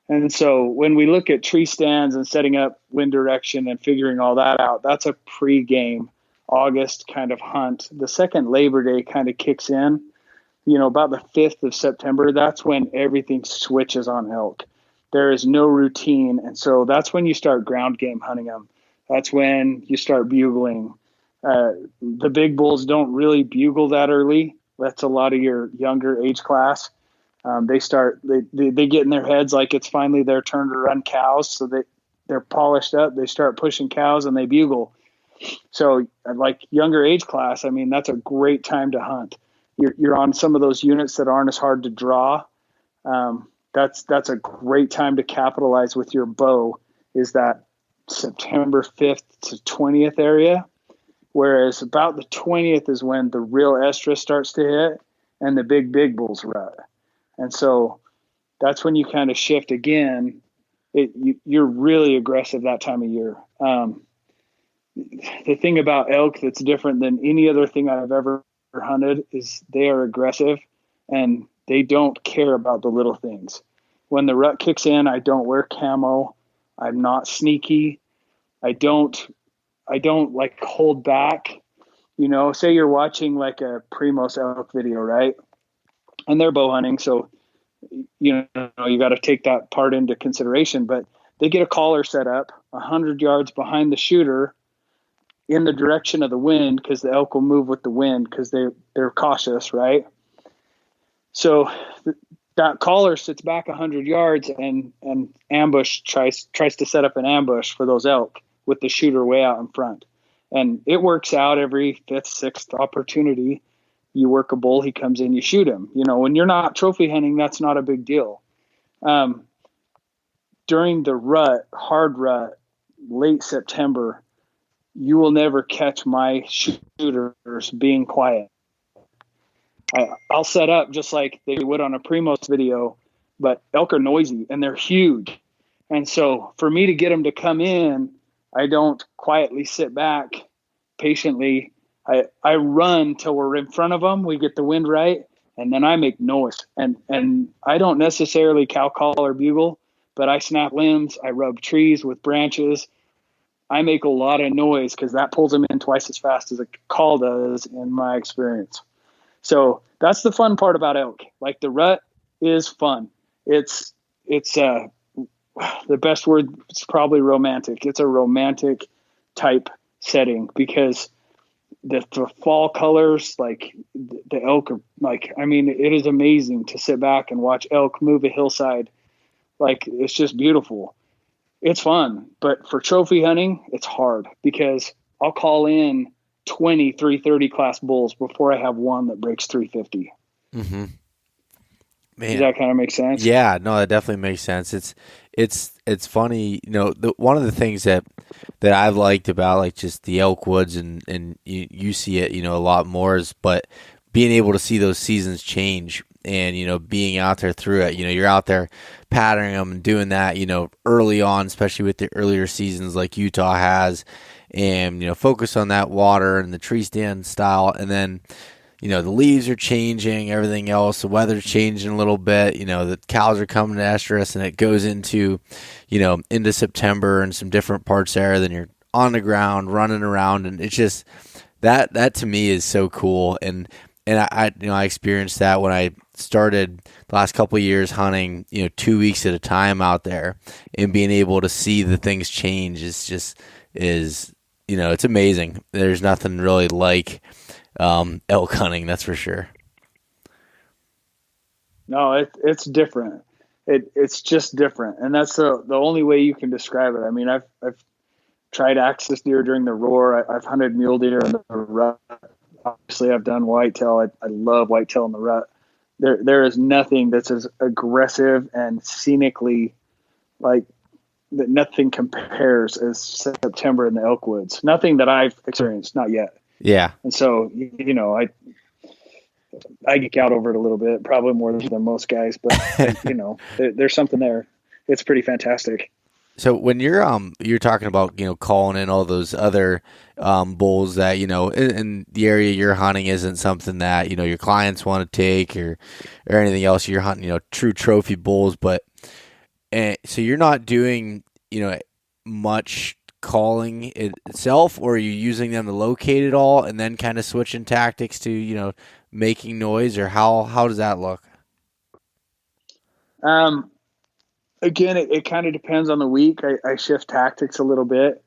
And so when we look at tree stands and setting up wind direction and figuring all that out, that's a pre-game August kind of hunt. The second Labor Day kind of kicks in, you know, about the 5th of September. That's when everything switches on elk. There is no routine. And so that's when you start ground game hunting them. That's when you start bugling. The big bulls don't really bugle that early. That's a lot of your younger age class. They get in their heads like it's finally their turn to run cows. So they're polished up. They start pushing cows and they bugle. So like younger age class, I mean, that's a great time to hunt. You're on some of those units that aren't as hard to draw. That's a great time to capitalize with your bow, is that September 5th to 20th area. Whereas about the 20th is when the real estrus starts to hit and the big bulls rut. And so that's when you kind of shift again. You're really aggressive that time of year. The thing about elk that's different than any other thing I've ever hunted is they are aggressive and they don't care about the little things. When the rut kicks in, I don't wear camo. I'm not sneaky. I don't like hold back. You know, say you're watching like a Primos elk video, right? And they're bow hunting, so you know you got to take that part into consideration. But they get a collar set up 100 yards behind the shooter in the direction of the wind, because the elk will move with the wind because they're cautious, right? So that collar sits back 100 yards and ambush tries to set up an ambush for those elk with the shooter way out in front. And it works out every fifth, sixth opportunity. You work a bull, he comes in, you shoot him. You know, when you're not trophy hunting, that's not a big deal. During the rut, hard rut, late September, you will never catch my shooters being quiet. I'll set up just like they would on a Primos video, but elk are noisy and they're huge. And so for me to get them to come in, I don't quietly sit back patiently. I run till we're in front of them. We get the wind right, and then I make noise. And I don't necessarily cow call or bugle, but I snap limbs. I rub trees with branches. I make a lot of noise because that pulls them in twice as fast as a call does in my experience. So that's the fun part about elk. Like the rut is fun. It's the best word is probably romantic. It's a romantic type setting because the fall colors, like the elk are like, I mean, it is amazing to sit back and watch elk move a hillside. Like it's just beautiful. It's fun, but for trophy hunting, it's hard because I'll call in 20 330 class bulls before I have one that breaks 350. Mm-hmm. Man. Does that kind of make sense? Yeah, no, that definitely makes sense. It's funny, you know, one of the things that I've liked about like just the elk woods and you see it, you know, a lot more but being able to see those seasons change and, you know, being out there through it, you know, you're out there patterning them and doing that, you know, early on, especially with the earlier seasons like Utah has, and, you know, focus on that water and the tree stand style. And then, you know, the leaves are changing, everything else, the weather's changing a little bit, you know, the cows are coming to estrus and it goes into, you know, into September and some different parts there. Then you're on the ground running around, and it's just that to me is so cool. And I you know, I experienced that when I started the last couple of years hunting, you know, 2 weeks at a time out there, and being able to see the things change is, you know, it's amazing. There's nothing really like elk hunting, that's for sure. No, it's different. It's just different, and that's the only way you can describe it. I mean, I've tried axis deer during the roar. I've hunted mule deer in the rut. Obviously, I've done whitetail. I love whitetail in the rut. There is nothing that's as aggressive and scenically, like, that nothing compares as September in the elk woods. Nothing that I've experienced, not yet. Yeah. And so, you know, I geek out over it a little bit, probably more than most guys, but you know, there's something there. It's pretty fantastic. So when you're talking about, you know, calling in all those other bulls that, you know, in the area you're hunting isn't something that, you know, your clients want to take or anything else. You're hunting, you know, true trophy bulls, but so you're not doing, you know, much calling itself, or are you using them to locate it all and then kind of switching tactics to, you know, making noise, or how does that look? Again, it kind of depends on the week. I shift tactics a little bit.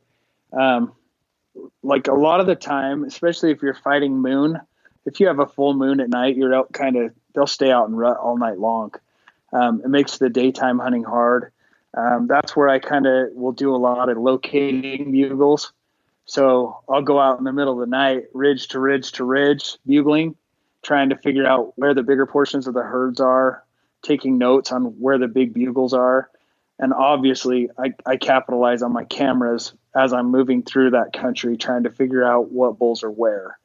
Like a lot of the time, especially if you're fighting moon, if you have a full moon at night, you're out they'll stay out and rut all night long. It makes the daytime hunting hard. That's where I kind of will do a lot of locating bugles. So I'll go out in the middle of the night, ridge to ridge to ridge, bugling, trying to figure out where the bigger portions of the herds are, taking notes on where the big bugles are. And obviously I capitalize on my cameras as I'm moving through that country, trying to figure out what bulls are where.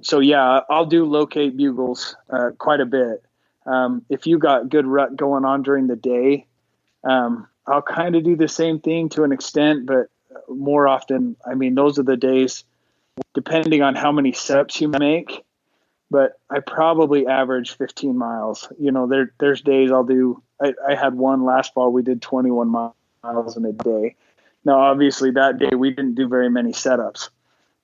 So yeah, I'll do locate bugles quite a bit. If you got good rut going on during the day, I'll kind of do the same thing to an extent, but more often, I mean, those are the days, depending on how many setups you make, but I probably average 15 miles. You know, there's days I'll do, I had one last fall, we did 21 miles in a day. Now, obviously that day we didn't do very many setups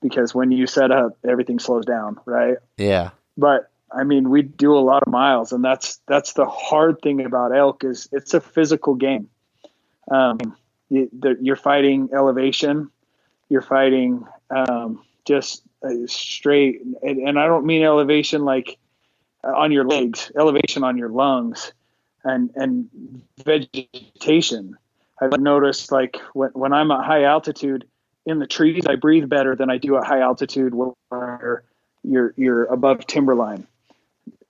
because when you set up, everything slows down, right? Yeah. But I mean, we do a lot of miles, and that's the hard thing about elk is it's a physical game. You're fighting elevation, you're fighting just straight, and I don't mean elevation like on your legs, elevation on your lungs, and vegetation. I've noticed like when I'm at high altitude in the trees, I breathe better than I do at high altitude where you're above timberline.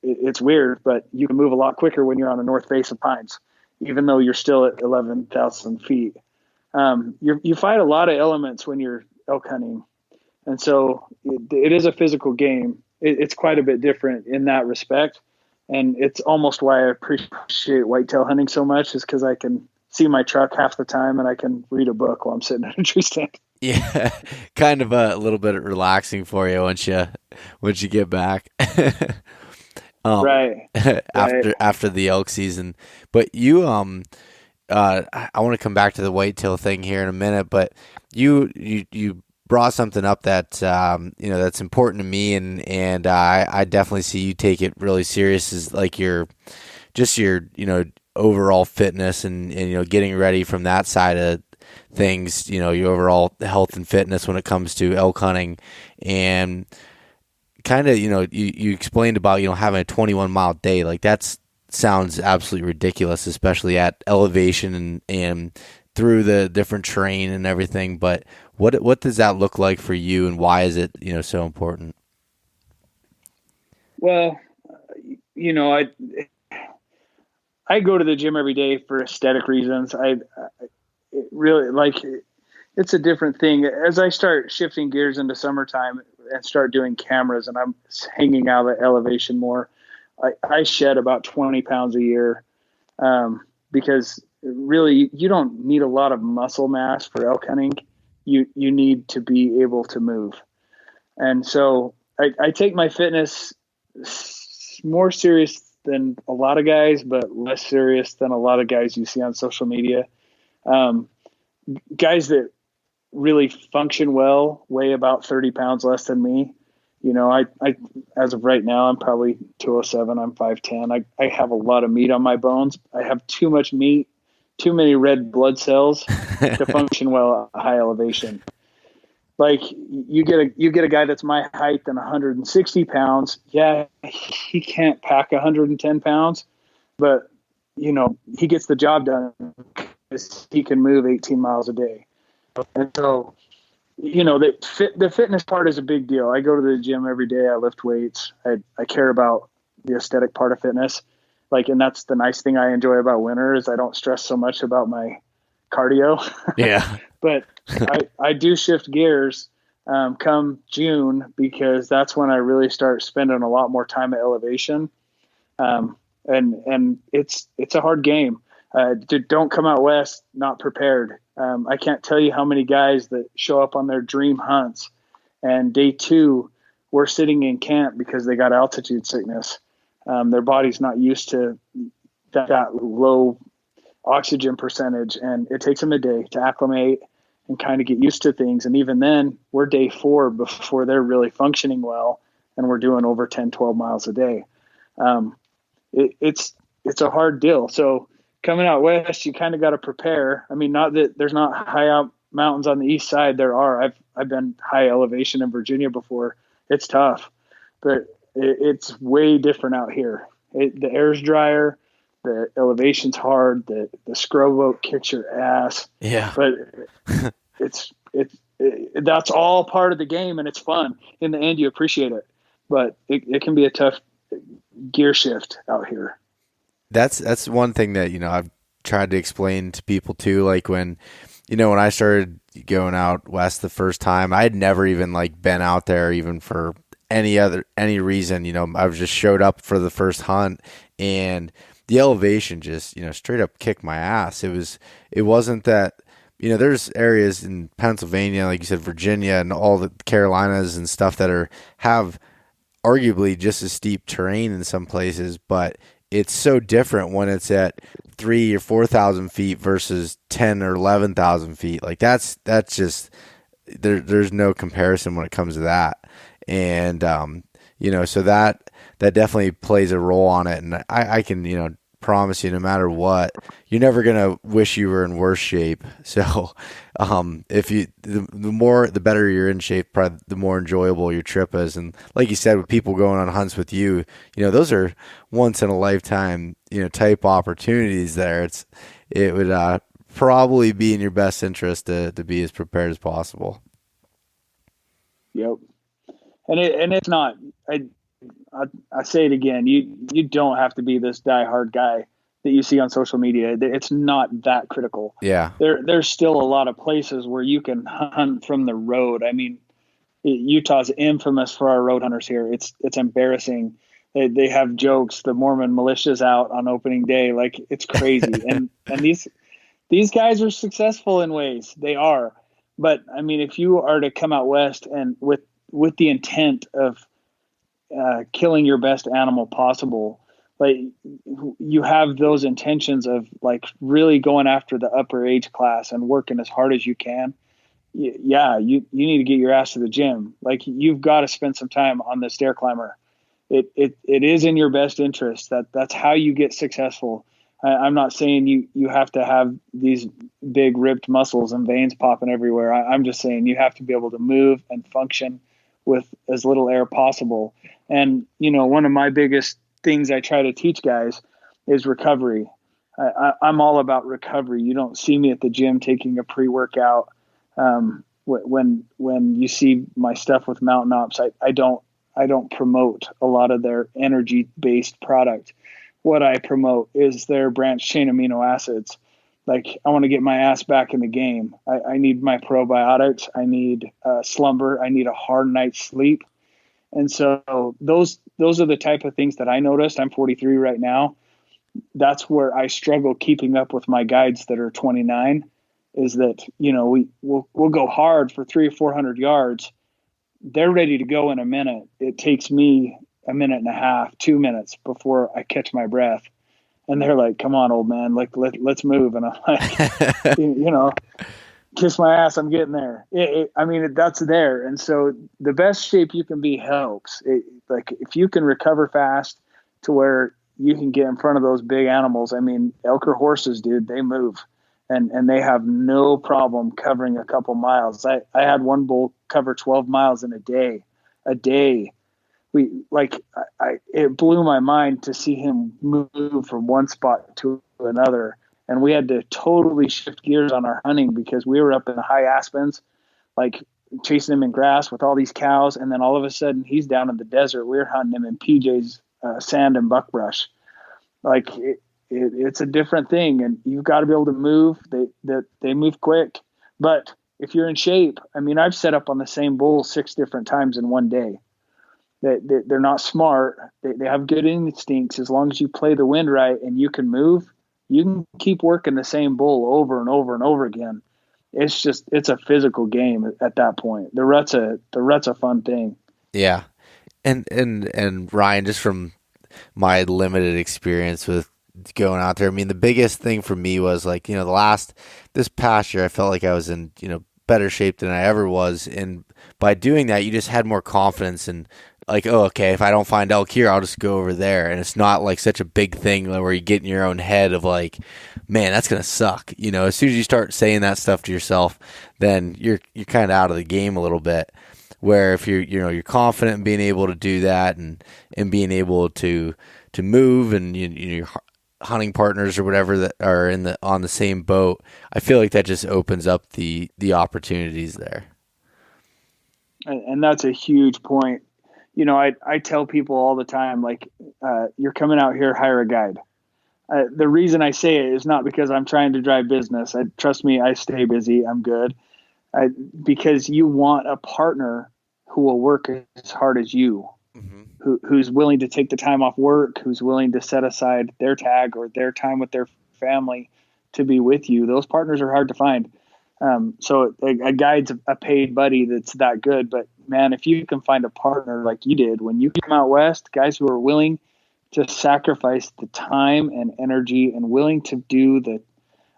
It's weird, but you can move a lot quicker when you're on the north face of pines, even though you're still at 11,000 feet. You fight a lot of elements when you're elk hunting. And so it is a physical game. It's quite a bit different in that respect. And it's almost why I appreciate whitetail hunting so much, is because I can see my truck half the time and I can read a book while I'm sitting in a tree stand. Yeah, kind of a little bit relaxing for you once you get back. Right. After the elk season. But you I want to come back to the whitetail thing here in a minute, but you brought something up that that's important to me, and I definitely see you take it really serious, is like your overall fitness and getting ready from that side of things, your overall health and fitness when it comes to elk hunting. And kind of, you explained about, having a 21-mile day. Like, that sounds absolutely ridiculous, especially at elevation and through the different terrain and everything. But what does that look like for you, and why is it, so important? Well, I go to the gym every day for aesthetic reasons. I really like, it's a different thing. As I start shifting gears into summertime and start doing cameras and I'm hanging out at elevation more, I shed about 20 pounds a year, because really you don't need a lot of muscle mass for elk hunting. You need to be able to move. And so I take my fitness more serious than a lot of guys, but less serious than a lot of guys you see on social media. Guys that really function well weigh about 30 pounds less than me. I as of right now, I'm probably 207. I'm 5'10". I have a lot of meat on my bones. I have too much meat, too many red blood cells to function well at high elevation. Like, you get a guy that's my height and 160 pounds. Yeah, he can't pack 110 pounds, but he gets the job done because he can move 18 miles a day. And so, the fitness part is a big deal. I go to the gym every day. I lift weights. I care about the aesthetic part of fitness. And that's the nice thing I enjoy about winter, is I don't stress so much about my cardio. Yeah. But I do shift gears come June, because that's when I really start spending a lot more time at elevation. And it's a hard game. Don't come out west not prepared. I can't tell you how many guys that show up on their dream hunts, and day 2 we're sitting in camp because they got altitude sickness. Their body's not used to that low oxygen percentage, and it takes them a day to acclimate and kind of get used to things. And even then, we're day 4 before they're really functioning well, and we're doing over 10, 12 miles a day. It's a hard deal. So coming out west, you kind of got to prepare. I mean, not that there's not high out mountains on the east side. There are. I've been high elevation in Virginia before. It's tough, but it's way different out here. The air's drier. The elevation's hard. The scrub oak kicks your ass. Yeah. But that's all part of the game, and it's fun. In the end, you appreciate it. But it can be a tough gear shift out here. That's one thing that tried to explain to people too, like when I started going out west the first time, I had never even like been out there even for any reason. I was just showed up for the first hunt, and the elevation just, straight up kicked my ass. It wasn't that, there's areas in Pennsylvania, like you said, Virginia and all the Carolinas and stuff that have arguably just as steep terrain in some places, but it's so different when it's at 3,000 or 4,000 feet versus 10 or 11,000 feet. Like that's just, there's no comparison when it comes to that. And, so that definitely plays a role on it. And I can, promise you, no matter what, you're never going to wish you were in worse shape. So, if you, the better you're in shape, probably the more enjoyable your trip is. And like you said, with people going on hunts with you, those are once in a lifetime, type opportunities there. It would, probably be in your best interest to be as prepared as possible. Yep. And it's not, I say it again, you don't have to be this diehard guy that you see on social media. It's not that critical. Yeah. There's still a lot of places where you can hunt from the road. I mean, Utah's infamous for our road hunters here. It's embarrassing. They have jokes. The Mormon militia's out on opening day. Like, it's crazy. and these guys are successful in ways. They are. But I mean, if you are to come out west and with the intent of killing your best animal possible, like you have those intentions of like really going after the upper age class and working as hard as you can. Yeah, you need to get your ass to the gym. Like, you've got to spend some time on the stair climber. It is in your best interest. That's how you get successful. I'm not saying you have to have these big ripped muscles and veins popping everywhere. I'm just saying you have to be able to move and function with as little air possible. And, one of my biggest things I try to teach guys is recovery. I'm all about recovery. You don't see me at the gym taking a pre-workout. When you see my stuff with Mountain Ops, I don't promote a lot of their energy-based product. What I promote is their branched chain amino acids. Like, I want to get my ass back in the game. I need my probiotics. I need slumber. I need a hard night's sleep. And so those are the type of things that I noticed. I'm 43 right now. That's where I struggle keeping up with my guides that are 29, is that, we'll go hard for 300 or 400 yards. They're ready to go in a minute. It takes me a minute and a half, 2 minutes before I catch my breath. And they're like, come on, old man, like, let's move. And I'm like, kiss my ass, I'm getting there. That's there. And so the best shape you can be helps. Like, if you can recover fast to where you can get in front of those big animals. I mean, elk or horses, dude, they move. And they have no problem covering a couple miles. I had one bull cover 12 miles in a day. It blew my mind to see him move from one spot to another. And we had to totally shift gears on our hunting because we were up in the high aspens, like chasing him in grass with all these cows. And then all of a sudden he's down in the desert. We were hunting him in PJ's sand and buckbrush. Like, it's a different thing, and you've got to be able to move. They move quick, but if you're in shape, I mean, I've set up on the same bull 6 different times in one day. They're not smart. They have good instincts. As long as you play the wind right and you can move, you can keep working the same bull over and over and over again. It's a physical game at that point. The rut's a fun thing. Yeah. And Ryan, just from my limited experience with going out there, I mean, the biggest thing for me was like, this past year, I felt like I was in, better shape than I ever was. And by doing that, you just had more confidence and like, oh, okay, if I don't find elk here, I'll just go over there. And it's not like such a big thing where you get in your own head of like, man, that's going to suck. As soon as you start saying that stuff to yourself, then you're kind of out of the game a little bit. Where if you're confident in being able to do that and being able to move and your hunting partners or whatever that are on the same boat, I feel like that just opens up the opportunities there. And that's a huge point. I tell people all the time, like, you're coming out here, hire a guide. The reason I say it is not because I'm trying to drive business. Trust me, I stay busy. I'm good. Because you want a partner who will work as hard as you, who's willing to take the time off work, who's willing to set aside their tag or their time with their family to be with you. Those partners are hard to find. So a guide's a paid buddy that's that good. But man, if you can find a partner like you did when you came out west, guys who are willing to sacrifice the time and energy and willing to do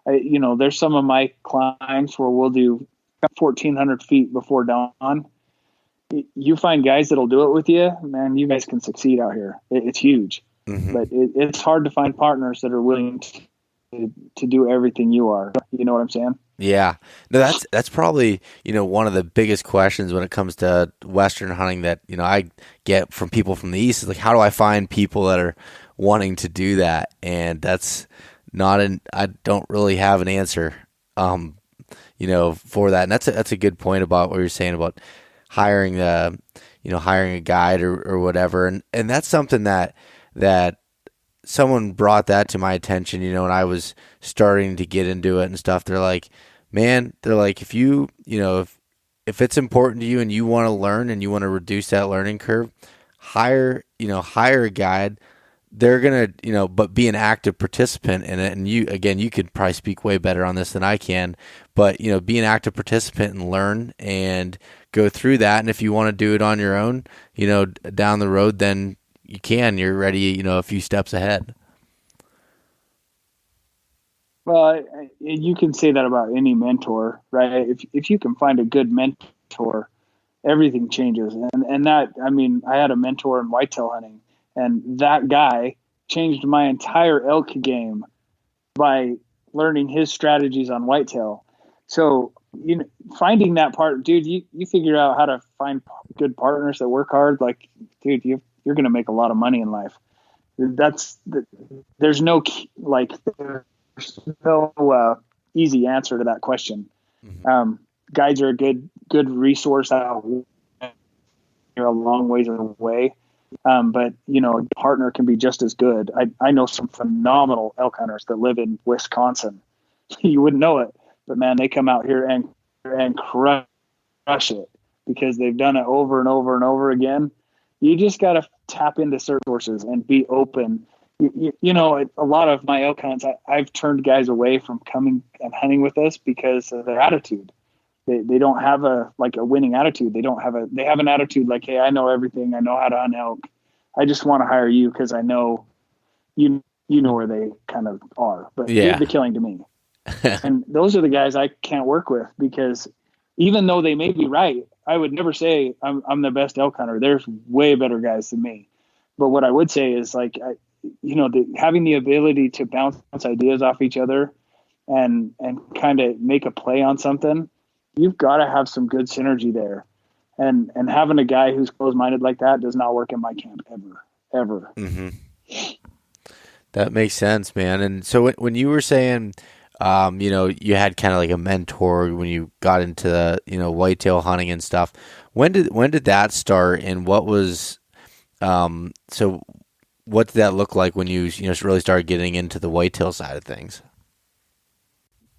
there's some of my climbs where we'll do 1,400 feet before dawn. You find guys that'll do it with you, man, you guys can succeed out here. It's huge, but it's hard to find partners that are willing to do everything you are. You know what I'm saying? Yeah, no, that's probably, one of the biggest questions when it comes to Western hunting that, I get from people from the East is like, how do I find people that are wanting to do that? And that's I don't really have an answer, for that. And that's a good point about what you're saying about hiring hiring a guide or whatever. And that's something that someone brought that to my attention, when I was starting to get into it and stuff. They're like, if you, if it's important to you and you want to learn and you want to reduce that learning curve, hire a guide. They're going to, but be an active participant in it. And you could probably speak way better on this than I can, but, be an active participant and learn and go through that. And if you want to do it on your own, down the road, then you can. You're ready, a few steps ahead. Well, you can say that about any mentor, right? If you can find a good mentor, everything changes. And that, I had a mentor in whitetail hunting, and that guy changed my entire elk game by learning his strategies on whitetail. So, finding that part, dude, you figure out how to find good partners that work hard. Like, dude, you're going to make a lot of money in life. There's no easy answer to that question. Guides are a good resource out. You're a long ways away. But a partner can be just as good. I know some phenomenal elk hunters that live in Wisconsin. You wouldn't know it, but man, they come out here and crush it because they've done it over and over and over again. You just got to tap into certain sources and be open. A lot of my elk hunts, I've turned guys away from coming and hunting with us because of their attitude. They don't have a winning attitude. They have an attitude like, hey, I know everything. I know how to hunt elk. I just want to hire you because I know you know where they kind of are. But give the killing to me. And those are the guys I can't work with because even though they may be right, I would never say I'm the best elk hunter. There's way better guys than me. But what I would say is having the ability to bounce ideas off each other and kind of make a play on something, you've got to have some good synergy there. And having a guy who's closed-minded like that does not work in my camp ever. Mm-hmm. That makes sense, man. And so when you were saying, you had kind of like a mentor when you got into the, whitetail hunting and stuff, when did that start, and what was, so what did that look like when you really started getting into the whitetail side of things?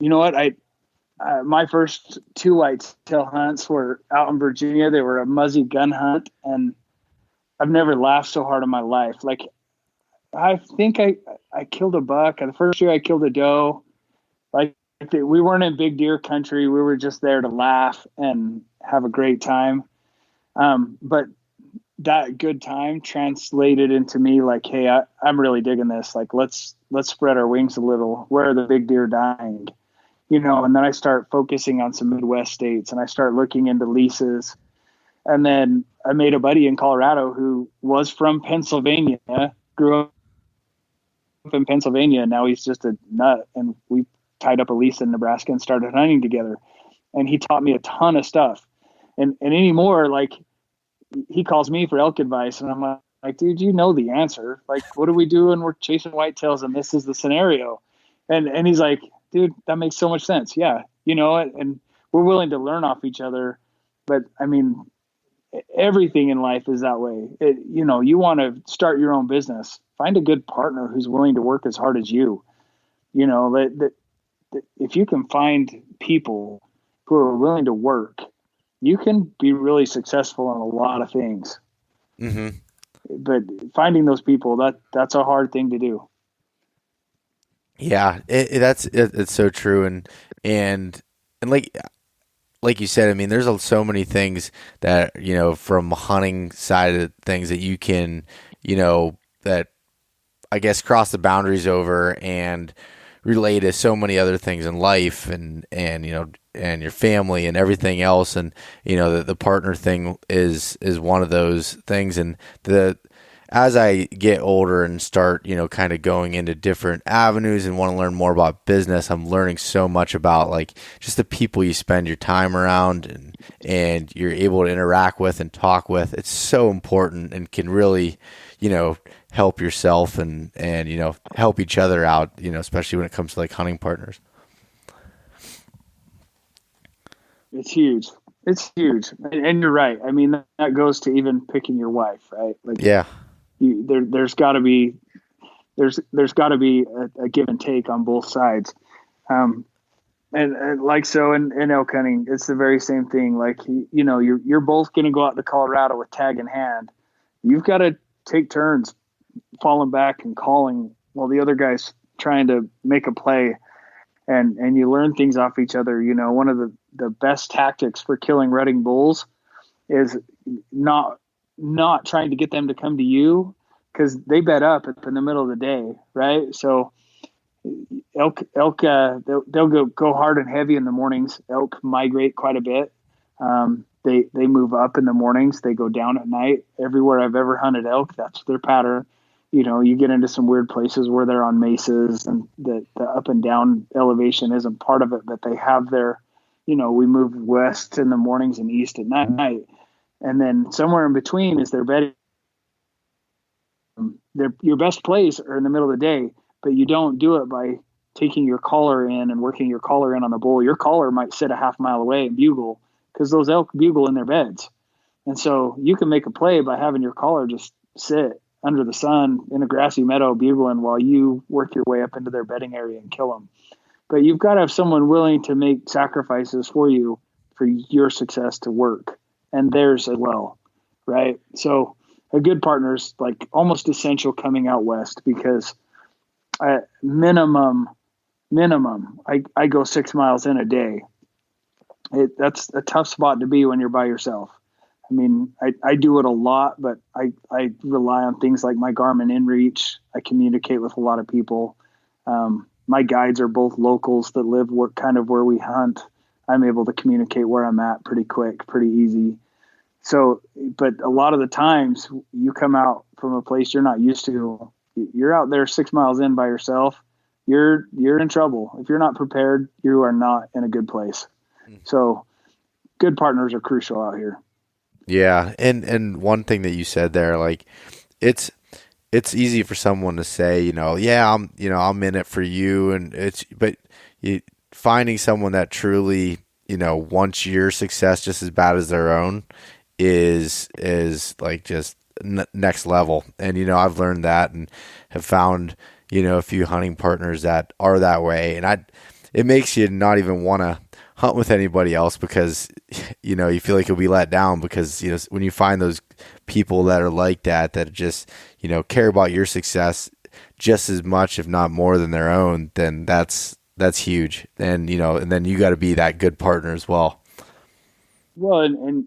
You know what? My first 2 whitetail hunts were out in Virginia. They were a muzzy gun hunt, and I've never laughed so hard in my life. Like, I think I killed a buck. The first year I killed a doe. Like, we weren't in big deer country. We were just there to laugh and have a great time. But that good time translated into me like, hey, I'm really digging this. Like, let's spread our wings a little. Where are the big deer dying? And then I start focusing on some Midwest states, and I start looking into leases. And then I made a buddy in Colorado who was from Pennsylvania, grew up in Pennsylvania, and now he's just a nut. And we tied up a lease in Nebraska and started hunting together. And he taught me a ton of stuff. And anymore, like, he calls me for elk advice, and I'm like, dude, you know the answer. Like, what are we doing? We're chasing whitetails, and this is the scenario. And he's like, dude, that makes so much sense. Yeah. And we're willing to learn off each other. But everything in life is that way. You want to start your own business. find a good partner who's willing to work as hard as you. You know, that if you can find people who are willing to work, you can be really successful in a lot of things. Mm-hmm. But finding those people, that's a hard thing to do. Yeah, it's so true, and like you said, I mean, there's so many things that, from hunting side of things that you can, that I guess cross the boundaries over and relate to so many other things in life, and and your family and everything else, and the partner thing is one of those things. And as I get older and start, kind of going into different avenues and want to learn more about business, I'm learning so much about like just the people you spend your time around, and you're able to interact with and talk with. It's so important and can really, help yourself and help each other out, especially when it comes to like hunting partners. It's huge. It's huge. And you're right. I mean, that goes to even picking your wife, right? Like, Yeah. There's got to be a give and take on both sides. And like, so in elk hunting, it's the very same thing. Like, you're both going to go out to Colorado with tag in hand. You've got to take turns falling back and calling while the other guy's trying to make a play, and you learn things off each other. One of the best tactics for killing rutting bulls is not trying to get them to come to you, because they bed up in the middle of the day, right? So elk they'll go hard and heavy in the mornings. Elk migrate quite a bit. They move up in the mornings. They go down at night. Everywhere I've ever hunted elk, that's their pattern. You get into some weird places where they're on mesas, and the up and down elevation isn't part of it, but they have their, we move west in the mornings and east at night. And then somewhere in between is their bedding. Your best plays are in the middle of the day, but you don't do it by taking your collar in and working your collar in on the bull. Your collar might sit a half mile away and bugle, because those elk bugle in their beds. And so you can make a play by having your collar just sit under the sun in a grassy meadow bugling while you work your way up into their bedding area and kill them. But you've got to have someone willing to make sacrifices for you for your success to work, and theirs as well, right? So a good partner is like almost essential coming out west, because minimum, I go 6 miles in a day. That's a tough spot to be when you're by yourself. I mean, I do it a lot, but I rely on things like my Garmin InReach. I communicate with a lot of people. My guides are both locals that live where we hunt. I'm able to communicate where I'm at pretty quick, pretty easy. So, but a lot of the times you come out from a place you're not used to, you're out there 6 miles in by yourself, you're in trouble. If you're not prepared, you are not in a good place. So good partners are crucial out here. Yeah. And one thing that you said there, like it's easy for someone to say, yeah, I'm in it for you. But finding someone that truly, wants your success just as bad as their own is like just next level. And, I've learned that and have found, a few hunting partners that are that way. And it makes you not even want to hunt with anybody else, because, you feel like you'll be let down, because, when you find those people that are like that just, care about your success just as much, if not more than their own, then that's huge. And, and then you got to be that good partner as well. Well, and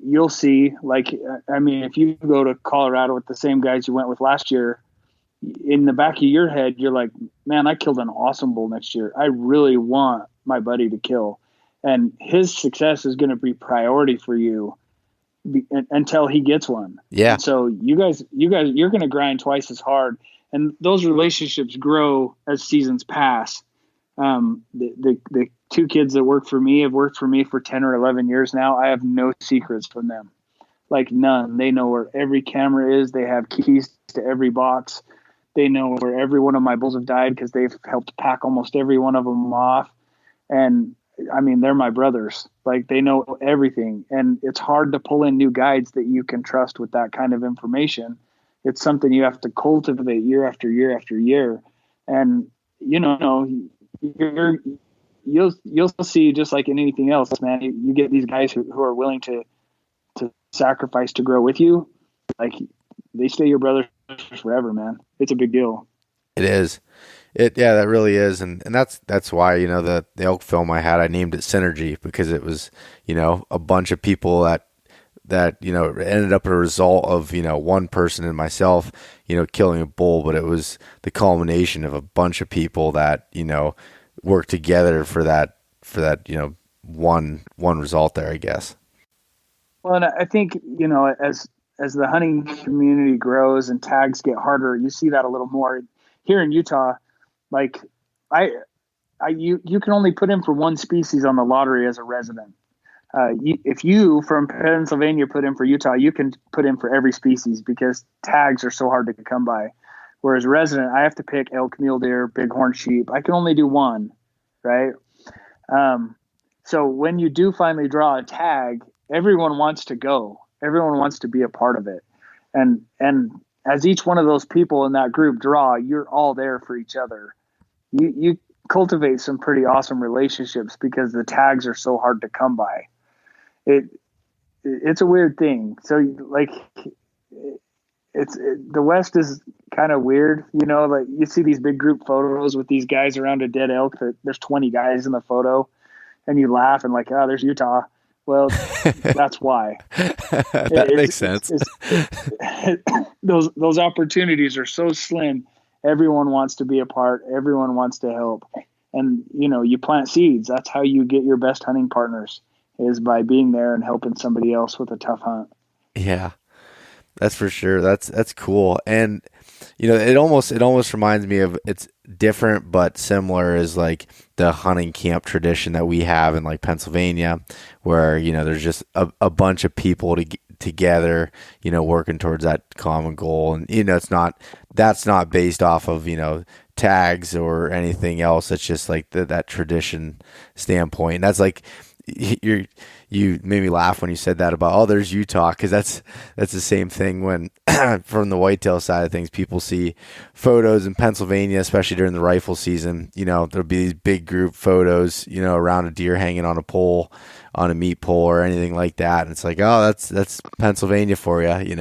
you'll see, like, I mean, if you go to Colorado with the same guys you went with last year, in the back of your head, you're like, man, I killed an awesome bull next year. I really want my buddy to kill. And his success is going to be priority for you until he gets one. Yeah. And so you guys, you're going to grind twice as hard. And those relationships grow as seasons pass. The two kids that work for me have worked for me for 10 or 11 years now. I have no secrets from them. Like none. They know where every camera is. They have keys to every box. They know where every one of my bulls have died, because they've helped pack almost every one of them off. And I mean, they're my brothers. Like, they know everything. And it's hard to pull in new guides that you can trust with that kind of information, It's something you have to cultivate year after year after year. And, you'll see, just like in anything else, man, you get these guys who are willing to sacrifice to grow with you. Like, they stay your brothers forever, man. It's a big deal. It is. Yeah, that really is. And that's why, the elk film I had, I named it Centergy, because it was, a bunch of people that ended up a result of, one person and myself, killing a bull, but it was the culmination of a bunch of people that, worked together for that, one result there, I guess. Well, and I think, as the hunting community grows and tags get harder, you see that a little more here in Utah. Like, you can only put in for one species on the lottery as a resident. If you from Pennsylvania put in for Utah, you can put in for every species because tags are so hard to come by. Whereas resident, I have to pick elk, mule deer, bighorn sheep. I can only do one, right? So when you do finally draw a tag, everyone wants to go. Everyone wants to be a part of it. And as each one of those people in that group draw, you're all there for each other. You cultivate some pretty awesome relationships because the tags are so hard to come by. It's a weird thing. So, like, the West is kind of weird, like you see these big group photos with these guys around a dead elk that there's 20 guys in the photo, and you laugh and like, oh, there's Utah. Well, that's why. That makes sense. Those opportunities are so slim. Everyone wants to be a part. Everyone wants to help. And, you plant seeds. That's how you get your best hunting partners, is by being there and helping somebody else with a tough hunt. Yeah, that's for sure. That's cool. And, it almost reminds me of, it's different but similar, is like the hunting camp tradition that we have in like Pennsylvania, where, there's just a bunch of people together, working towards that common goal. And, that's not based off of, tags or anything else. It's just like that tradition standpoint. And that's like, you made me laugh when you said that about, oh, there's Utah, because that's the same thing when from the whitetail side of things, people see photos in Pennsylvania, especially during the rifle season. There'll be these big group photos, around a deer hanging on a pole, on a meat pole or anything like that, and it's like, oh, that's Pennsylvania for you,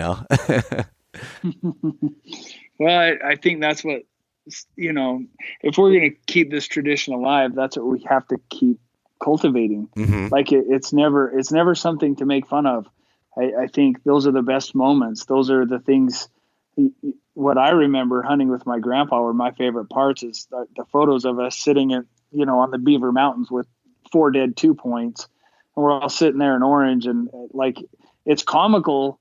Well, I think that's what, if we're going to keep this tradition alive, that's what we have to keep cultivating. Mm-hmm. Like it's never something to make fun of. I think those are the best moments. Those are the things. What I remember hunting with my grandpa were my favorite parts, is the photos of us sitting at, on the Beaver Mountains with 4 dead 2 points, and we're all sitting there in orange, and like, it's comical,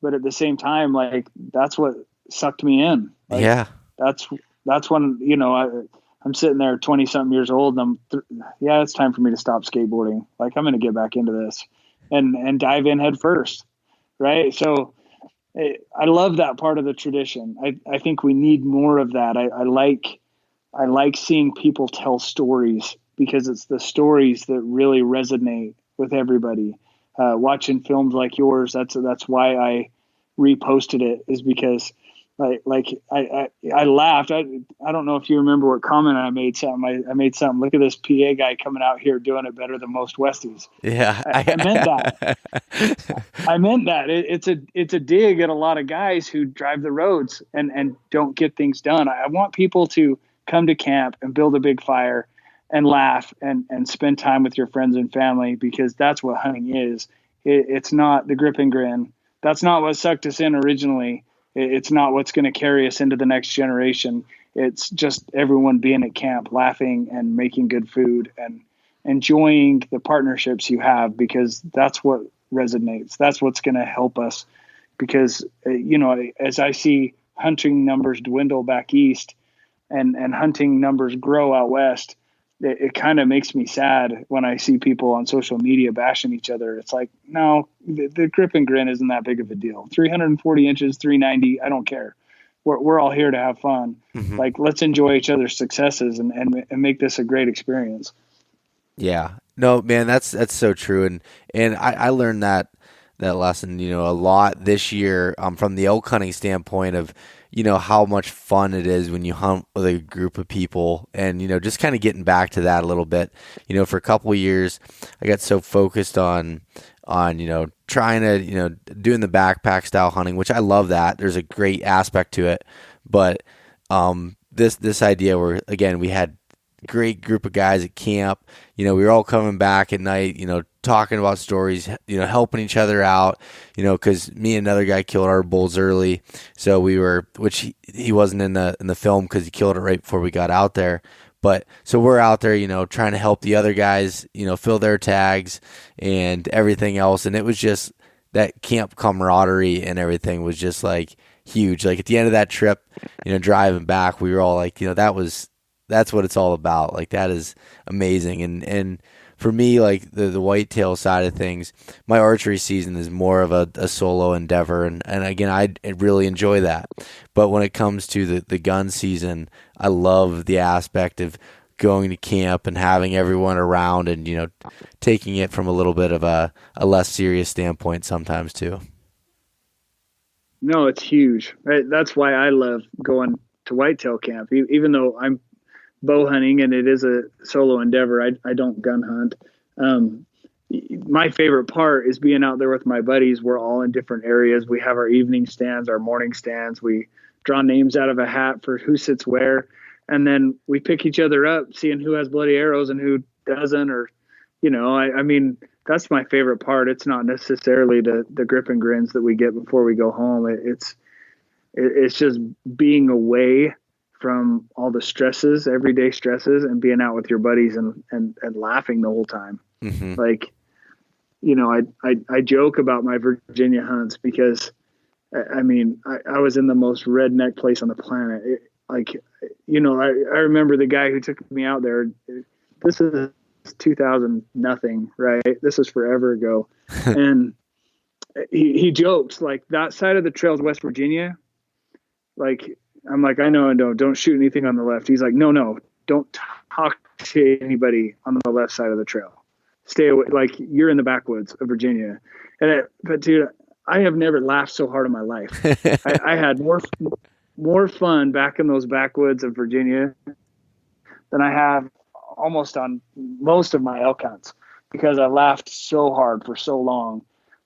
but at the same time, like, that's what sucked me in. Like, yeah, that's when, I'm sitting there 20 something years old, and it's time for me to stop skateboarding. Like, I'm going to get back into this and dive in head first. Right. So I love that part of the tradition. I think we need more of that. I like seeing people tell stories, because it's the stories that really resonate with everybody. Watching films like yours, that's why I reposted it, is because I laughed. I don't know if you remember what comment I made. I made something. Look at this PA guy coming out here doing it better than most Westies. Yeah, I meant that. I meant that. It's a dig at a lot of guys who drive the roads and don't get things done. I want people to come to camp and build a big fire and laugh and spend time with your friends and family, because that's what hunting is. It's not the grip and grin. That's not what sucked us in originally. It's not what's going to carry us into the next generation. It's just everyone being at camp, laughing and making good food and enjoying the partnerships you have, because that's what resonates. That's what's going to help us, because, as I see hunting numbers dwindle back east and hunting numbers grow out west, it kind of makes me sad when I see people on social media bashing each other. It's like, no, the grip and grin isn't that big of a deal. 340 inches, 390, I don't care. We're all here to have fun. Mm-hmm. Like, let's enjoy each other's successes and make this a great experience. Yeah, no, man, that's so true. And I learned that lesson, a lot this year, from the elk hunting standpoint of, how much fun it is when you hunt with a group of people, and, just kind of getting back to that a little bit. For a couple of years, I got so focused on, trying to, doing the backpack style hunting, which I love that. There's a great aspect to it. But, this idea where, again, we had great group of guys at camp. We were all coming back at night, talking about stories, helping each other out, because me and another guy killed our bulls early. So we were, which he wasn't in the film because he killed it right before we got out there. But so we're out there, trying to help the other guys, fill their tags and everything else. And it was just that camp camaraderie and everything was just like huge. Like at the end of that trip, driving back, we were all like, that's what it's all about. Like that is amazing. And for me, like the whitetail side of things, my archery season is more of a solo endeavor. And again, I really enjoy that. But when it comes to the gun season, I love the aspect of going to camp and having everyone around and, taking it from a little bit of a less serious standpoint sometimes too. No, it's huge. Right? That's why I love going to whitetail camp, even though I'm bow hunting and it is a solo endeavor. I don't gun hunt. My favorite part is being out there with my buddies. We're all in different areas. We have our evening stands, our morning stands. We draw names out of a hat for who sits where. And then we pick each other up, seeing who has bloody arrows and who doesn't, or, I mean, that's my favorite part. It's not necessarily the grip and grins that we get before we go home. It's just being away from all the stresses, everyday stresses, and being out with your buddies and laughing the whole time. Mm-hmm. Like, I joke about my Virginia hunts because I was in the most redneck place on the planet. I remember the guy who took me out there. This is 2000 nothing, right? This is forever ago. And he jokes like that side of the trails, West Virginia, like, I'm like, I know, don't shoot anything on the left. He's like, no, don't talk to anybody on the left side of the trail. Stay away. Like you're in the backwoods of Virginia. But dude, I have never laughed so hard in my life. I had more fun back in those backwoods of Virginia than I have almost on most of my elk hunts because I laughed so hard for so long.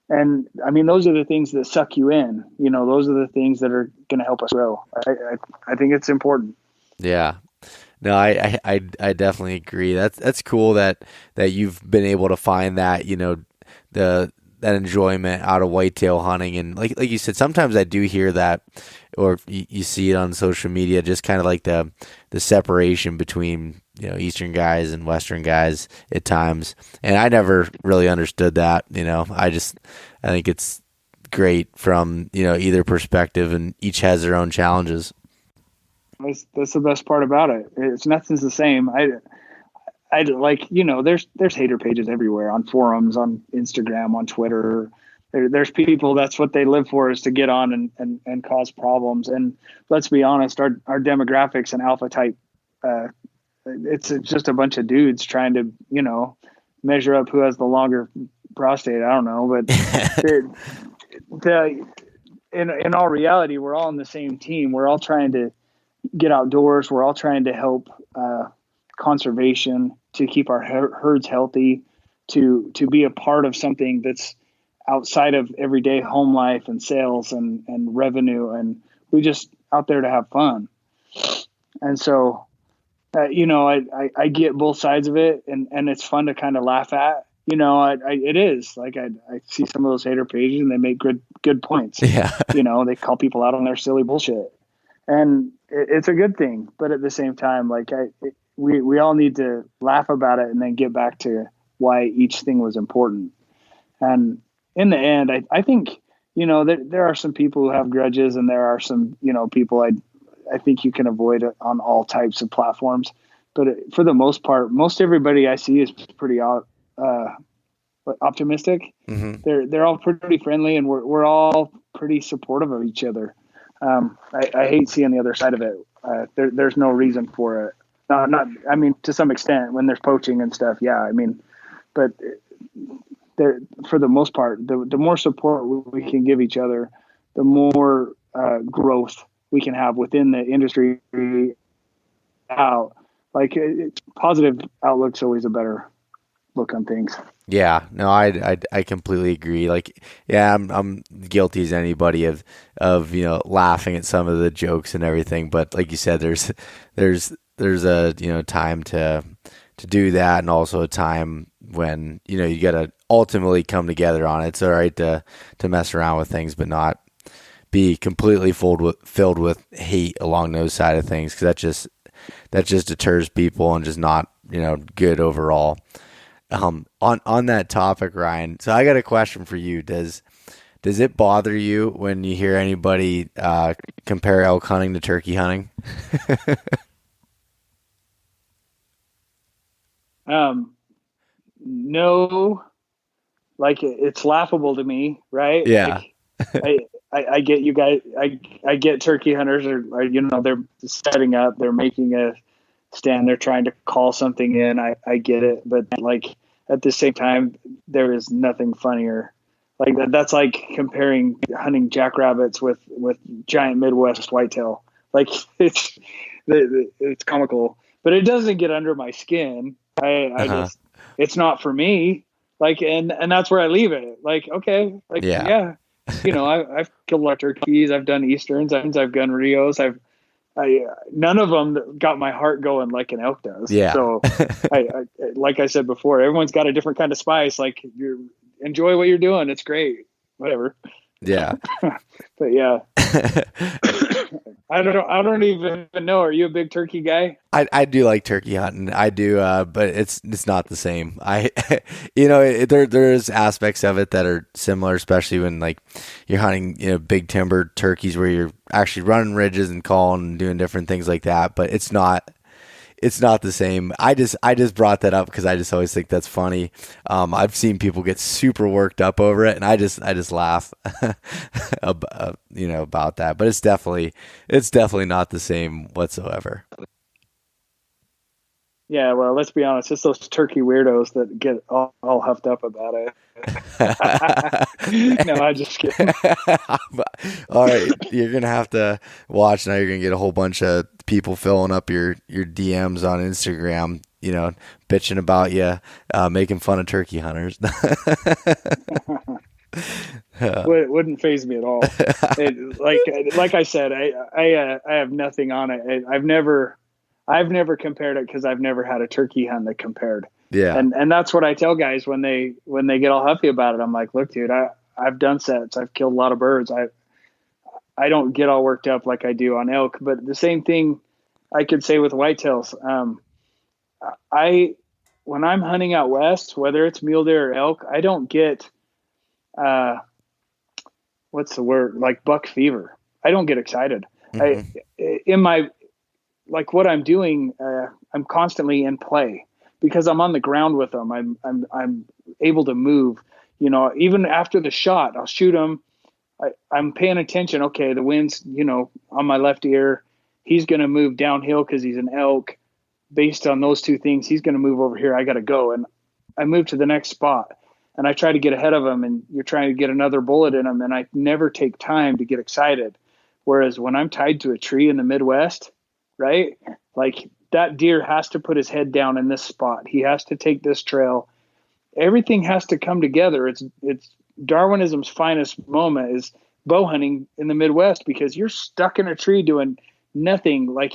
And I mean, those are the things that suck you in, those are the things that are going to help us grow. I think it's important. Yeah, no, I definitely agree. That's cool that you've been able to find that, that enjoyment out of whitetail hunting. And like you said, sometimes I do hear that, or you see it on social media, just kind of like the separation between, Eastern guys and Western guys at times. And I never really understood that, I think it's great from, either perspective, and each has their own challenges. That's the best part about it. It's nothing's the same. I like, there's hater pages everywhere on forums, on Instagram, on Twitter. There's people, that's what they live for, is to get on and cause problems. And let's be honest, our demographics and alpha type, it's just a bunch of dudes trying to, measure up who has the longer prostate. I don't know, but in all reality, we're all in the same team. We're all trying to get outdoors. We're all trying to help conservation, to keep our herds healthy, to be a part of something that's outside of everyday home life and sales and revenue. And we just out there to have fun. And so, I get both sides of it, and it's fun to kind of laugh at. It is like I see some of those hater pages and they make good points. Yeah. They call people out on their silly bullshit, and it's a good thing. But at the same time, like we all need to laugh about it and then get back to why each thing was important. And in the end, I think there are some people who have grudges, and there are some people I think you can avoid it on all types of platforms. But for the most part, most everybody I see is pretty optimistic. Mm-hmm. They're all pretty friendly, and we're all pretty supportive of each other. I hate seeing the other side of it. There's no reason for it. I mean, to some extent when there's poaching and stuff. Yeah. I mean, but for the most part, the more support we can give each other, the more growth we can have within the industry. Out like positive outlook's always a better look on things. Yeah, no, I completely agree. Like, yeah, I'm guilty as anybody of laughing at some of the jokes and everything. But like you said, there's a time to do that, and also a time when you got to ultimately come together on it. It's all right to mess around with things, but not be completely filled with hate along those side of things, because that just deters people and just not good overall. On that topic, Ryan, so I got a question for you. Does it bother you when you hear anybody compare elk hunting to turkey hunting? No, like it's laughable to me, right? Yeah. Like, I get you guys. I get turkey hunters are they're setting up, they're making a stand, they're trying to call something in. I get it, but like at the same time, there is nothing funnier. Like that's like comparing hunting jackrabbits with giant Midwest whitetail. Like it's comical, but it doesn't get under my skin. I just, it's not for me. Like, and that's where I leave it. Like, okay, like, yeah. I've killed a lot of turkeys. I've done Easterns. I've done Rios. None of them got my heart going like an elk does. Yeah. So I like I said before, everyone's got a different kind of spice. Like, you enjoy what you're doing. It's great. Whatever. Yeah. But yeah. I don't even know. Are you a big turkey guy? I do like turkey hunting. I do, but it's not the same. There's aspects of it that are similar, especially when like you're hunting, big timber turkeys where you're actually running ridges and calling and doing different things like that. But it's not the same. I just brought that up because I just always think that's funny. I've seen people get super worked up over it, and I just laugh, about that. But it's definitely not the same whatsoever. Yeah, well, let's be honest. It's those turkey weirdos that get all huffed up about it. No, I just kidding. All right, you're gonna have to watch now. You're gonna get a whole bunch of people filling up your DMs on Instagram, bitching about you, making fun of turkey hunters. It wouldn't faze me at all. Like I said, I have nothing on it. I've never compared it because I've never had a turkey hunt that compared. Yeah. And that's what I tell guys when they get all huffy about it. I'm like, look, dude, I've done sets. I've killed a lot of birds. I don't get all worked up like I do on elk, but the same thing I could say with whitetails. When I'm hunting out west, whether it's mule deer or elk, I don't get, what's the word? Like buck fever. I don't get excited. Mm-hmm. Like what I'm doing, I'm constantly in play because I'm on the ground with them. I'm able to move, even after the shot, I'll shoot them. I'm paying attention. Okay. The wind's, on my left ear, he's going to move downhill cause he's an elk. Based on those two things, he's going to move over here. I got to go. And I move to the next spot and I try to get ahead of him, and you're trying to get another bullet in him. And I never take time to get excited. Whereas when I'm tied to a tree in the Midwest, right? Like that deer has to put his head down in this spot. He has to take this trail. Everything has to come together. It's Darwinism's finest moment is bow hunting in the Midwest, because you're stuck in a tree doing nothing. Like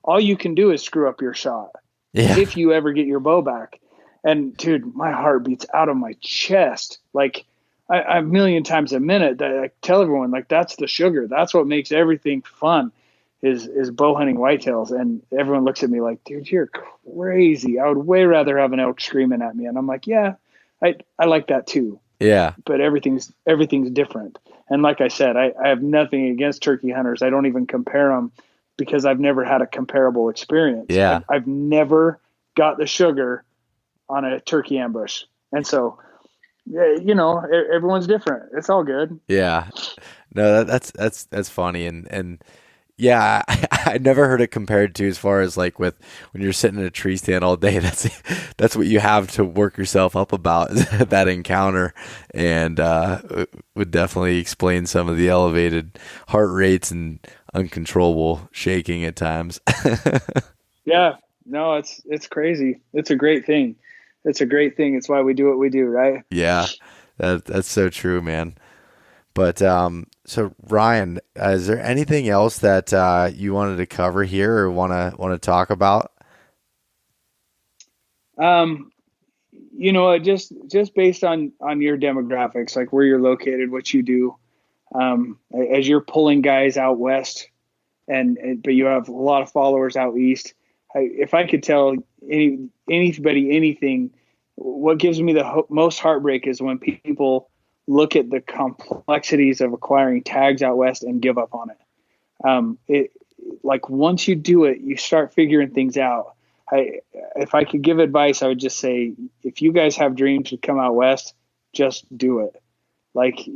all you can do is screw up your shot. Yeah. If you ever get your bow back. And dude, my heart beats out of my chest. Like I a million times a minute that I tell everyone, like, that's the sugar. That's what makes everything fun is bow hunting whitetails. And everyone looks at me like, dude, you're crazy. I would way rather have an elk screaming at me. And I'm like, yeah, I like that too. Yeah. But everything's different. And like I said, I have nothing against turkey hunters. I don't even compare them because I've never had a comparable experience. Yeah. I've never got the sugar on a turkey ambush. And so, everyone's different. It's all good. Yeah. No, that's funny. And Yeah, I never heard it compared to as far as like with when you're sitting in a tree stand all day. That's what you have to work yourself up about that encounter, and would definitely explain some of the elevated heart rates and uncontrollable shaking at times. Yeah, no, it's crazy. It's a great thing. It's a great thing. It's why we do what we do, right? Yeah, that's so true, man. But so Ryan, is there anything else that you wanted to cover here or want to talk about? Um, just based on your demographics, like where you're located, what you do, as you're pulling guys out west, but you have a lot of followers out east. If I could tell anybody anything, what gives me the most heartbreak is when people look at the complexities of acquiring tags out west and give up on it. It like once you do it, you start figuring things out. If I could give advice, I would just say, if you guys have dreams to come out west, just do it. Like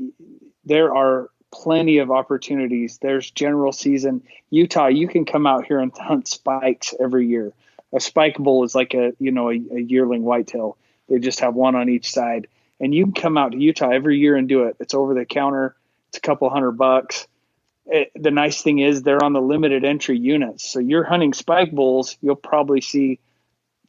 there are plenty of opportunities. There's general season. Utah, you can come out here and hunt spikes every year. A spike bull is like a yearling whitetail. They just have one on each side. And you can come out to Utah every year and do it. It's over the counter. It's a couple $100. The nice thing is they're on the limited entry units. So you're hunting spike bulls, you'll probably see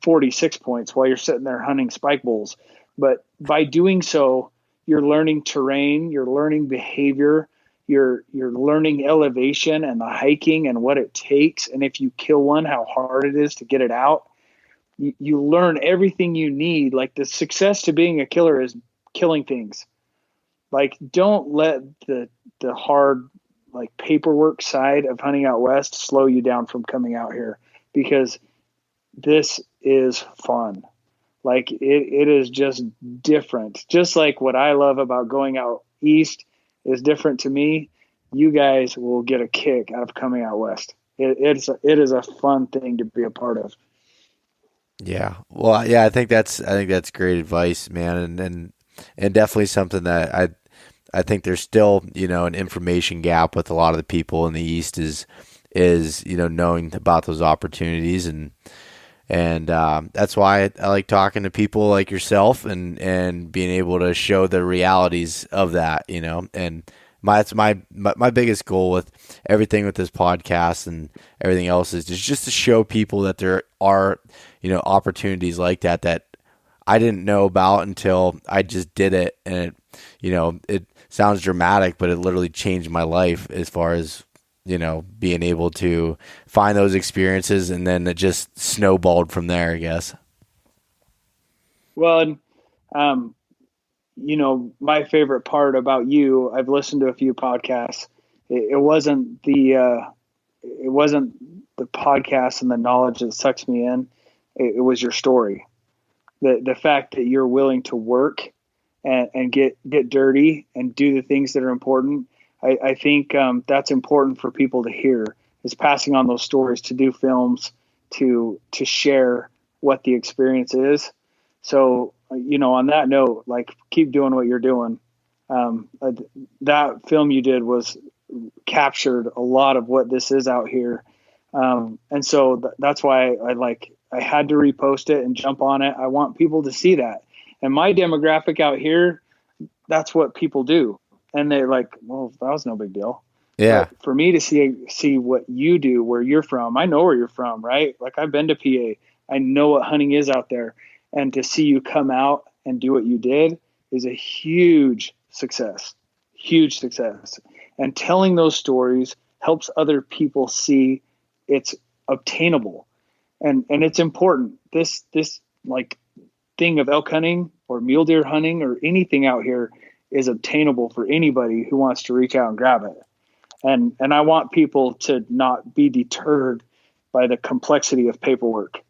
46 points while you're sitting there hunting spike bulls. But by doing so, you're learning terrain, you're learning behavior, you're learning elevation and the hiking and what it takes. And if you kill one, how hard it is to get it out. You learn everything you need. Like the success to being a killer is killing things. Like don't let the hard like paperwork side of hunting out west slow you down from coming out here, because this is fun. Like it is just different. Just like what I love about going out east is different to me. You guys will get a kick out of coming out west. It is a fun thing to be a part of. Yeah. Well, yeah, I think that's great advice, man. And definitely something that I think there's still, an information gap with a lot of the people in the East is knowing about those opportunities. And that's why I like talking to people like yourself and being able to show the realities of that, and that's my biggest goal with everything with this podcast and everything else is just to show people that there are, opportunities like that I didn't know about until I just did it. And it sounds dramatic, but it literally changed my life as far as, being able to find those experiences, and then it just snowballed from there, I guess. Well, and, my favorite part about you, I've listened to a few podcasts. It wasn't the podcast and the knowledge that sucks me in. It was your story. The fact that you're willing to work and get dirty and do the things that are important. I think that's important for people to hear, is passing on those stories, to do films, to share what the experience is. So, on that note, like keep doing what you're doing. That film you did captured a lot of what this is out here. And so that's why I had to repost it and jump on it. I want people to see that. And my demographic out here, that's what people do. And they're like, well, that was no big deal. Yeah. But for me to see what you do, where you're from, I know where you're from, right? Like I've been to PA. I know what hunting is out there. And to see you come out and do what you did is a huge success. And telling those stories helps other people see it's obtainable. And it's important. This like thing of elk hunting or mule deer hunting or anything out here is obtainable for anybody who wants to reach out and grab it. And I want people to not be deterred by the complexity of paperwork.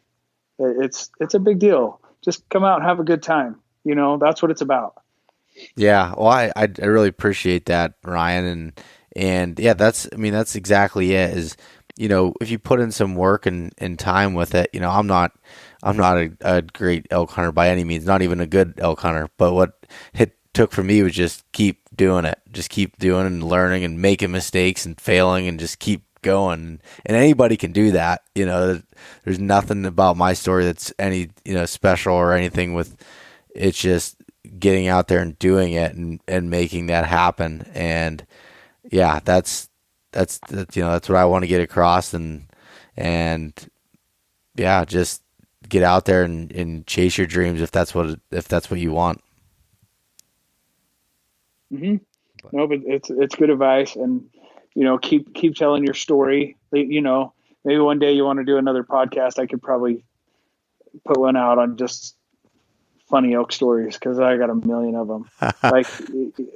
It's a big deal. Just come out and have a good time. That's what it's about. Yeah. Well, I really appreciate that, Ryan. And yeah, that's exactly it is, if you put in some work and time with it, I'm not a great elk hunter by any means, not even a good elk hunter, but what it took for me was just keep doing it, and learning and making mistakes and failing and just keep going, and anybody can do that. There's nothing about my story that's any, special or anything with it's just getting out there and doing it and making that happen. And yeah, that's what I want to get across and yeah, just get out there and chase your dreams if that's what you want. Mm-hmm. No, but it's good advice, and keep telling your story. Maybe one day you want to do another podcast. I could probably put one out on just funny elk stories, because I got a million of them.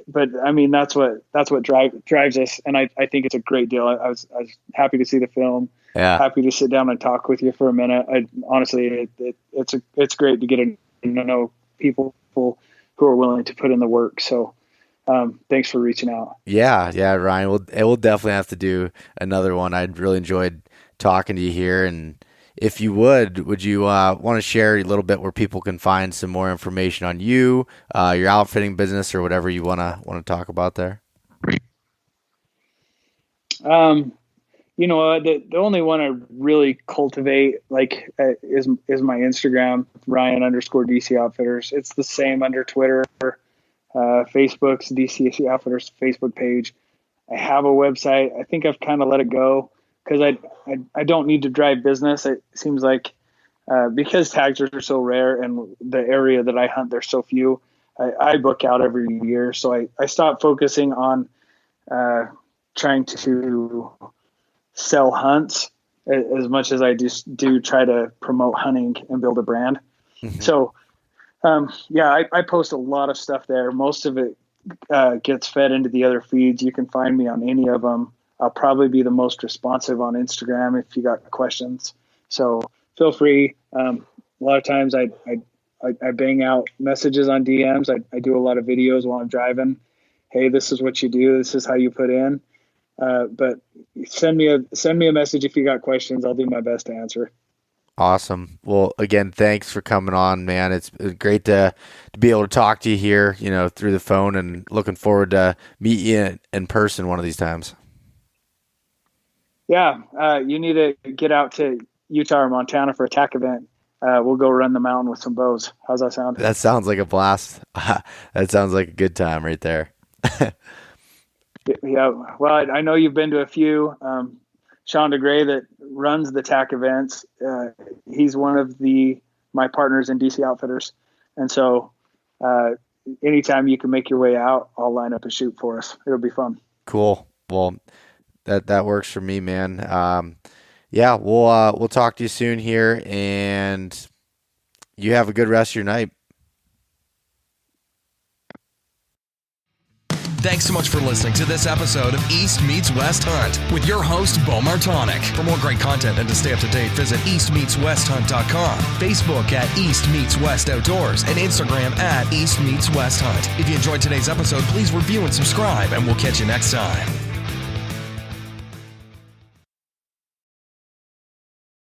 But I mean, that's what drives us, and I think it's a great deal. I was happy to see the film. Yeah. Happy to sit down and talk with you for a minute. Honestly, it's great to get to know people who are willing to put in the work. So. Thanks for reaching out. Yeah, Ryan. We'll definitely have to do another one. I really enjoyed talking to you here, and if you would you want to share a little bit where people can find some more information on you, your outfitting business, or whatever you want to talk about there? The only one I really cultivate is my Instagram, Ryan_DC Outfitters. It's the same under Twitter. Facebook's DC Outfitters Facebook page. I have a website. I think I've kind of let it go because I don't need to drive business. It seems like because tags are so rare and the area that I hunt, there's so few, I book out every year. So I stopped focusing on trying to sell hunts as much as I just do try to promote hunting and build a brand. Mm-hmm. So I post a lot of stuff there. Most of it gets fed into the other feeds. You can find me on any of them. I'll probably be the most responsive on Instagram if you got questions. So feel free. A lot of times I bang out messages on DMs. I do a lot of videos while I'm driving. Hey, this is what you do. This is how you put in. But send me a message if you got questions. I'll do my best to answer. Awesome. Well, again, thanks for coming on, man. It's great to be able to talk to you here, through the phone, and looking forward to meet you in person one of these times. Yeah. You need to get out to Utah or Montana for a tack event. We'll go run the mountain with some bows. How's that sound? That sounds like a blast. That sounds like a good time right there. Yeah. Well, I know you've been to a few. Sean DeGray that runs the TAC events. He's one of my partners in DC Outfitters. And so anytime you can make your way out, I'll line up a shoot for us. It'll be fun. Cool. Well, that works for me, man. We'll talk to you soon here, and you have a good rest of your night. Thanks so much for listening to this episode of East Meets West Hunt with your host, Bo Martonic. For more great content and to stay up to date, visit eastmeetswesthunt.com, Facebook at East Meets West Outdoors, and Instagram at East Meets West Hunt. If you enjoyed today's episode, please review and subscribe, and we'll catch you next time.